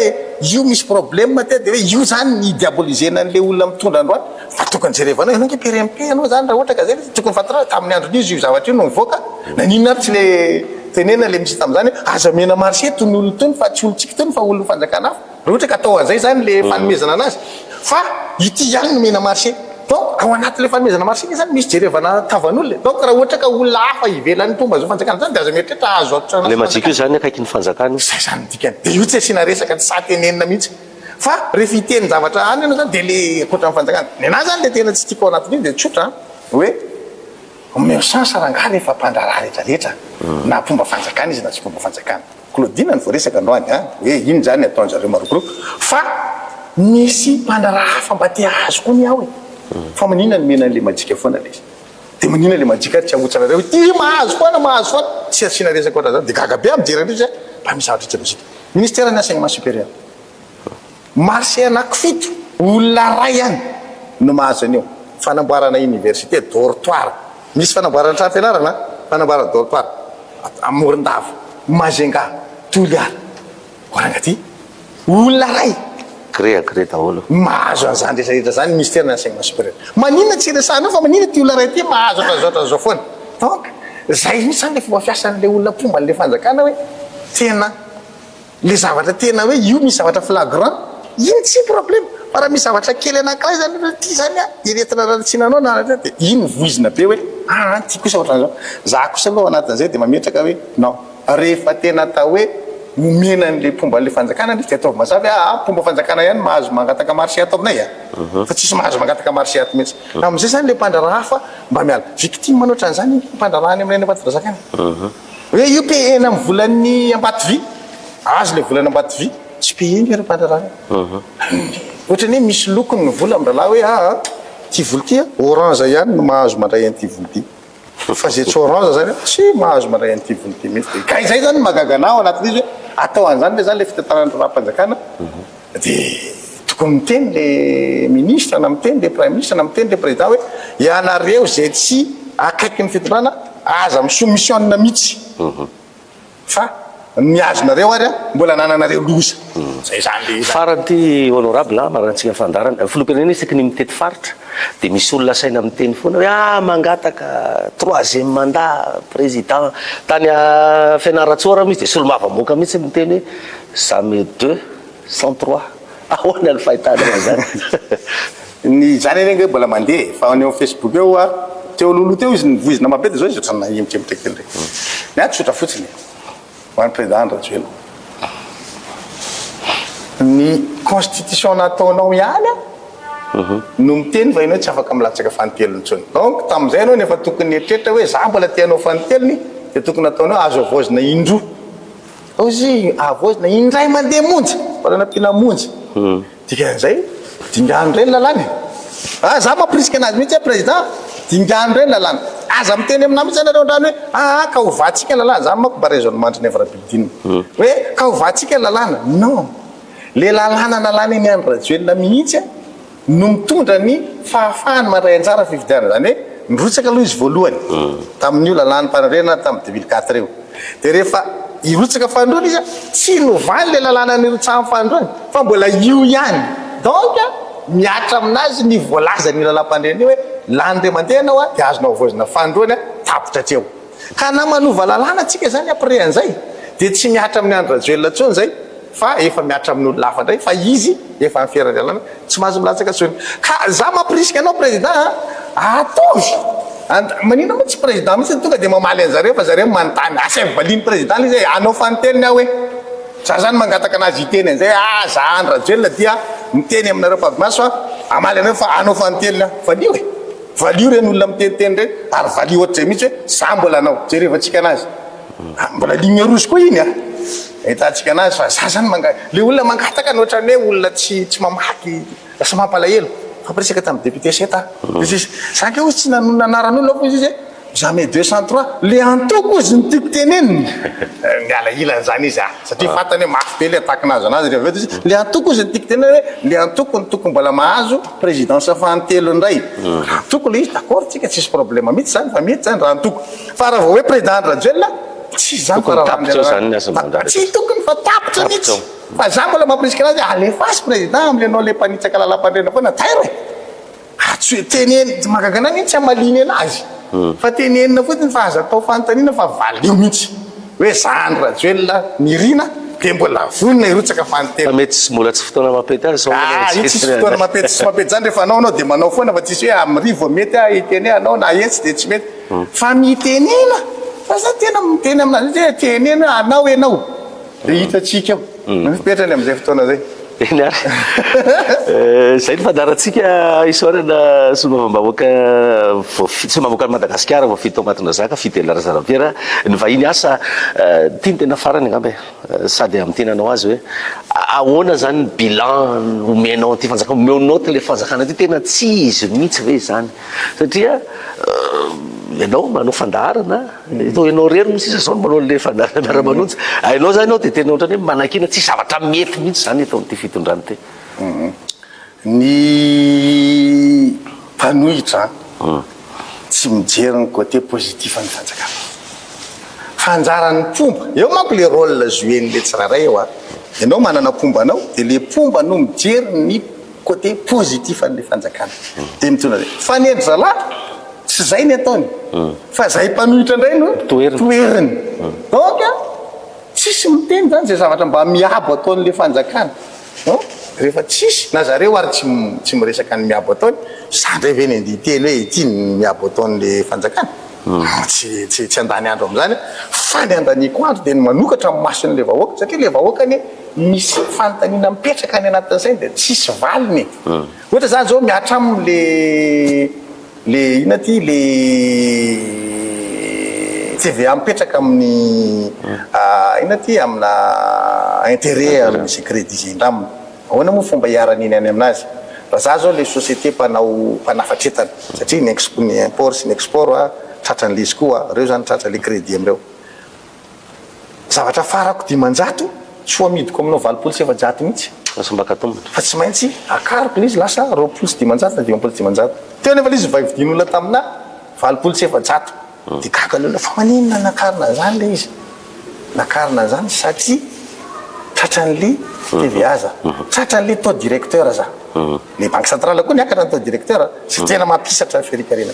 io misy problème te de hoe io zany ny diabolisena an'le olona mitondra androany fa tokony jerevanao ianao nge anao zany raha ohatra ka zay tokony fatara tamin'ny andron'izy io zavatra io no mivoaka nanino ary tsy le tenena le misy tam'zany aza mena marché tony olona tony fa tsy olotsika tony fa olona fanjakana hafa raha ohatra ka atao an'izay zany le fanomezana anazy fa ity ihany no mena marché donc ao anatin'le fanomezana marché iny zany misy jerevana tavan'olona donc raha ohatra ka olona hafa ivelan'ny tomba zao fanjakana zany de aza mietrehitra azo le majika io zany akaiky ny fanjakana zay zany dikany de io tsy asiana resaka tsy satenenina mihitsy fa rehefa iteny zavatra any ianao zany de le akoatra fanjakana ny anazy zany le tena tsy tiako ao anatin'iny de tsotra hoe omeo chance rangaha rehefa mpandraraha rehetrarehetra na fomba fanjakana izy na tsy fomba fanjakana Claudine ny voaresaka androany hoe iny zany ataon'zareo marokoroko fa misy mpandraraha hafa mba te azo koa ny aho fa manina ny mena an'le majika foana le izy de manina le majika tsy ahotsarareo ty mahazo foana tsy asiana resaka ohatra zany de gaga be amjerandreo zay mba misy zavatra tsy mozika ministère ny enseignement supérieur marché anankifito olona ray any no mahazo an'io fanamboarana université dortoir misy fanamboarana trano fianarana fanamboarana dortoir Morondava Majunga Toliara oranga ty olona ray gré daholo mahazo an'izany rehetrarehetra zany ministère ny enseignement supérieur manina tsy resanao fa manina ty olona ray ty mahazo atazaotra zao foana donc zay misy zany le fomba fiasan'le olona pomba n'le fanjakana hoe tena le zavatra tena hoe io misy zavatra flagrant iny tsy problème fa raha misy zavatra kely anankiray zany ty zany iretina ranotsinanao na de iny voizina be hoe ty kosa ohatran'zao za kosa aloha anatin'izay de mametraka hoe non rehefa tena atao hoe nomena an'le pomba n'le fanjakana de ataovy mazavy pomba fanjakana ihany mahazo mangataka marché ato aminay fa tsisy mahazo mangataka marché ato mihitsy am'izay zany le mpandraraha hafa mba miala victime manoatra an'izany mpandrarahany amin'reny ambatovazakana hoe io pena amin'ny volan'ny Ambatovy azo le volana Ambatovy tsy pehiny ry mpandrarahany ohatrany hoe misy lokony ny vola am'ralahy hoe ty volo ty orange ihany no mahazo mandray an'ty volo ty fa zay tsy orange zany tsy mahazo mandray an'ty volo ty mihitsy de zay zany magaganao anatin'izy hoe atao an'izany le zany le fitantarana raha-mpanjakana de tokony miteny le ministre na miteny le prime ministre na miteny le président hoe ianareo zay tsy akaiky ny fitondrana aza misoumissionna mihitsy fa miazonareo ary mbola nananareo loza zay zany le farany ty honorable marantsika fandarana filoham-pirenena isaky ny mitety faritra de misy olona saina miteny foana hoe mangataka 3e mandat président tany Fianarantsoa misy de solomavamoaka mihitsy miteny hoe jamais 2 sans 3 ahoana ny fahitana zany ny zany eny mbola mandeha fa any Facebook eo teo lolo teo izy nivoizina mabe de zao izy ohatrany nahimitry kely rek ny aty tsotra fotsiny hoan'ny président Rajoelina ny constitution nataonao ihany no miteny fa ianao tsy afaka milatsaka fanitelony tsony donc tam'izay anao nefa tokony etrehitra hoe za mbola tianao fanitelony de tokony ataonao azo avozina indroa ozy avozina indray mandeha monjy mbola nampina monjy dikan'izay dingano reny lalàna za mampirisika anazy mihitsy président dingano reny lalàna aza miteny amina mihitsy anareo andrano hoe ka hovatsika ny lalàna za mako mba raisonnement ny avrabidina hoe ka hovatsika ny lalàna non le lalàna nalàna eny Andry Rajoelina mihitsy no mitondra ny fahafahany mandray anjara fifidiana zany hoe nirotsaka aloha izy voalohany tamin'io lalàna mpanarena tamin'ny 2004 eo de rehefa irotsaka fandroany izy tsy novany le lalàna nirotsahan'ny fandroany fa mbola io ihany donc miatra aminazy ny voalaza ny lalam-pandreny hoe lany mandeha anao de azonao vozina fandroany tapitra atreo ka na manova lalàna atsika zany après an'izay de tsy miatra amin'ny Andry Rajoelina tsony zay fa efa miatra amin'ny olo lafa ndray fa izy efa ny fiaran-jalana tsy mahazo milatsaka tsony ka za mampirisika anao président ataovy manino moa tsy président mihitsy tonga de mamaly an'zareo fa zareo manontany asa valiny président izy anao fanteliny aho hoe za zany mangataka anazy iteny an'izay za Andry Rajoelina dia miteny aminareo mpavy-maso amaly anareo fa anao fanteliny aho valio valio reny olona miteniteny reny ary valio ohatry zay mihitsy hoe za mbola anao jerevantsika anazy mbola ligne rouge koa iny ahitatsika anazy fa za zany le olona mangataka ny ohatrany hoe olona tsy mamaky lasa mampalahelo fampiresaka tamin'ny député seta zaka ozy tsy nanaran'olona fo izy jamais 203 le antoko izy ny tiako teneniny miala ilan'izany izy satria fantany hoe mafy be le atakinazy anazy rehefa izy le antoko izy ny tiako teneny hoe le antoko ny tokony mbola mahazo présidence fahantelo indray antoko le izy d'accord tsika tsisy problème mihitsy zany fa mety zany raha antoko fa raha vao hoe président Rajoelina tsy zany tsy tokony fa tapitra mihitsy fa za mbola mampirisika anazy alefasy président amle anao le mpanitsaka lalam-pandrena foana tairo e tsy hoe teneny mahagaga anazy tsy hamaliny anazy fa tenenina fotsiny fa aza atao fanontaniana fa valio mihitsy hoe zany Rajoelina mirina de mbola vonona irotsaka fanontena mety tsy mbola tsy fotoana mapety azy tsisy fotoana mapety tsy mapety zany rehefa anao de manao foana fa tsisy hoe amrivo mety hiteny anao na etsy de tsy mety fa mitenena fa za tena miteny aminazy hoe tenena anao ianao de hitatsika eo mipetrany am'izay fotoana zay eny ary zay ny fandaratsika isorana sombavambahoaka sombavahoaka ny Madagasikara vao fito Mahatondra Zaka fito Larazarapiera ny vahiny asa tiany tena farany angambe sady amin'ny tenanao azy hoe ahoana zany ny bilan omenao ty fanjakana omenao ty le fanjakana ty tena tsy izy mihitsy ve zany satria ianao manao fandarana itao ianao rery misy isa zao no manao le fandarana miara-manonjy ainao zany ao de tena ohatrany hoe manakina tsy zavatra mety mihitsy zany atao ty fitondrany ty ny mpanohitra tsy mijery ny côté positif ny fanjakana fanjaran'ny pomba eo manko le rôle jouen'le tsiraray eo ianao manana pombanao de le pomba no mijery ny côté positif an'le fanjakana de mitondra zay fa ny endry zalahy tsy zay ny ataony fa zay mpanohitra indray no toeriny donc tsisy miteny zany zay zavatra mba miabo ataon'le fanjakana rehefa tsisy na zareo ary tsy miresaka ny miabo ataony zandray ve ny anditeny hoe ity ny miabo ataon'le fanjakana tsy andany andro am'izany fa ny andaniko andro de ny manokatra mason'le vahoaka satria le vahoakany misy fanontaniana mipetraka ny anatin'izay de tsisy valiny ohatra zany zao miatra am'le ina ty le TVA mipetraka amin'ny ina ty amina intérêt misy crédit zay ndraminy ahoana moa fomba hiaran'iny any aminazy raha za zao le société mpanafatretana satria ny import sy ny export tratran'le izy koa reo zany tratra le crédit amreo zavatra farako 10 tsy amidiko aminao 27 mihitsy fa tsy maintsy akariko izy lasa 20 teo nefa izy vavidin'olona tamina 27 de kakalona fa maninona nakarina zany le izy nakarina zany satria tratran'le TVA za tratran'le taux directeur za le banque centrale koa niakatra ny taux directeur sy tena mampisatra ferikarena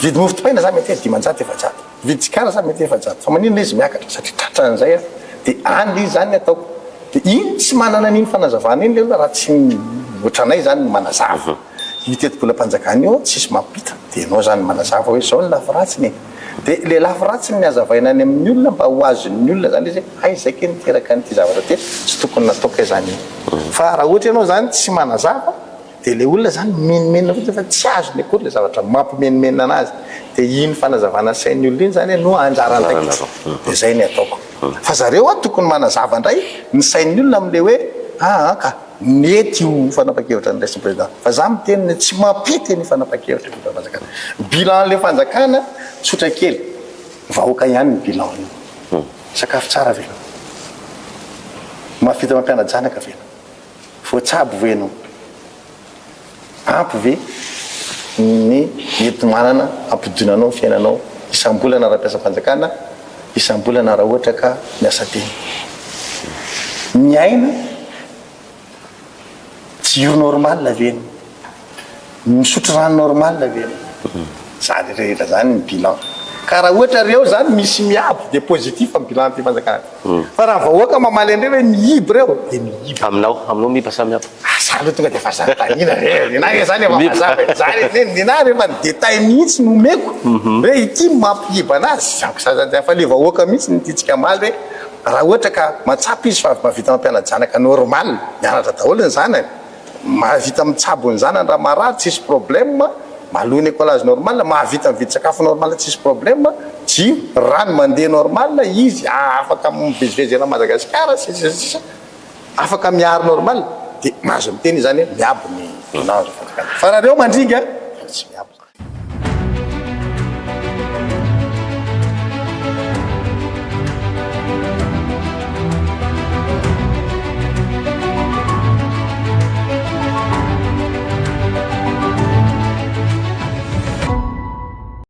vidy mofo topaina za mety 10 efajat vidy tsikara za mety efajat fa maninona izy miakatra satria tratran'izay de any izy zany ataoko de iny tsy manana n'iny fanazavana iny le raha tsy ohatranay zany manazava itetim-polam-panjakana io tsisy mampita de anao zany manazava hoe zao ny lafiratsiny de le lafiratsiny ny azavaina any amin'ny olona mba ho azon'ny olona zany izy hay zay ke niteraka nyty zavatra ty tsy tokony nataoko zany fa raha ohatra ianao zany tsy manazava de le olona zany menimenina fotsiny fa tsy azony akory le zavatra mampimenimenina anazy de iny fanazavana sain'ny olona iny zany no anjaran'day de zay ny ataoko fa zareo tokony manazava indray ny sain'ny olona am'le hoe ka mety io fanapa-kevitra ny raisiny président fa za miteny tsy mampity ny fanapa-kevitra ny fanjakana bilan le fanjakana tsotra kely vahoaka ihany ny bilan sakafo tsara vena mafita mampiana-janaka vena voatsabo venao ampy ve ny mety manana ampidinanao fiainanao isam-bolana raha mpiasa fanjakana isam-bolana raha ohatra ka miasa teny miaina jiro normal veny misotro rano normal veny zany rehetra zany ny bilan ka raha ohatra reo zany misy miabo de positif amin'ny bilan ty fanjakana fa raha vahoaka mamaly andreo hoe mihiby reo de mihiby aminao mipa samy zany tonga de fa zantanina nina zany zany nina rehefa ny détail mihitsy nomeko hoe ity mampihiba anazy fa le vahoaka mihitsy nytitsika maly hoe raha ohatra ka matsapy izy fa mavita mampiana-janaka normal mianatra daholo ny zanany mahavita mitsabo ny zanany raha marary tsisy problème malony écolage normal mahavita mividy sakafo normal tsisy problème jiro rano mandeha normal izy afaka mivezivezena Madagasikara sisa afaka miaro normal de mahazo miteny zany miabo ny bilan fa raha reo mandringa tsy miabo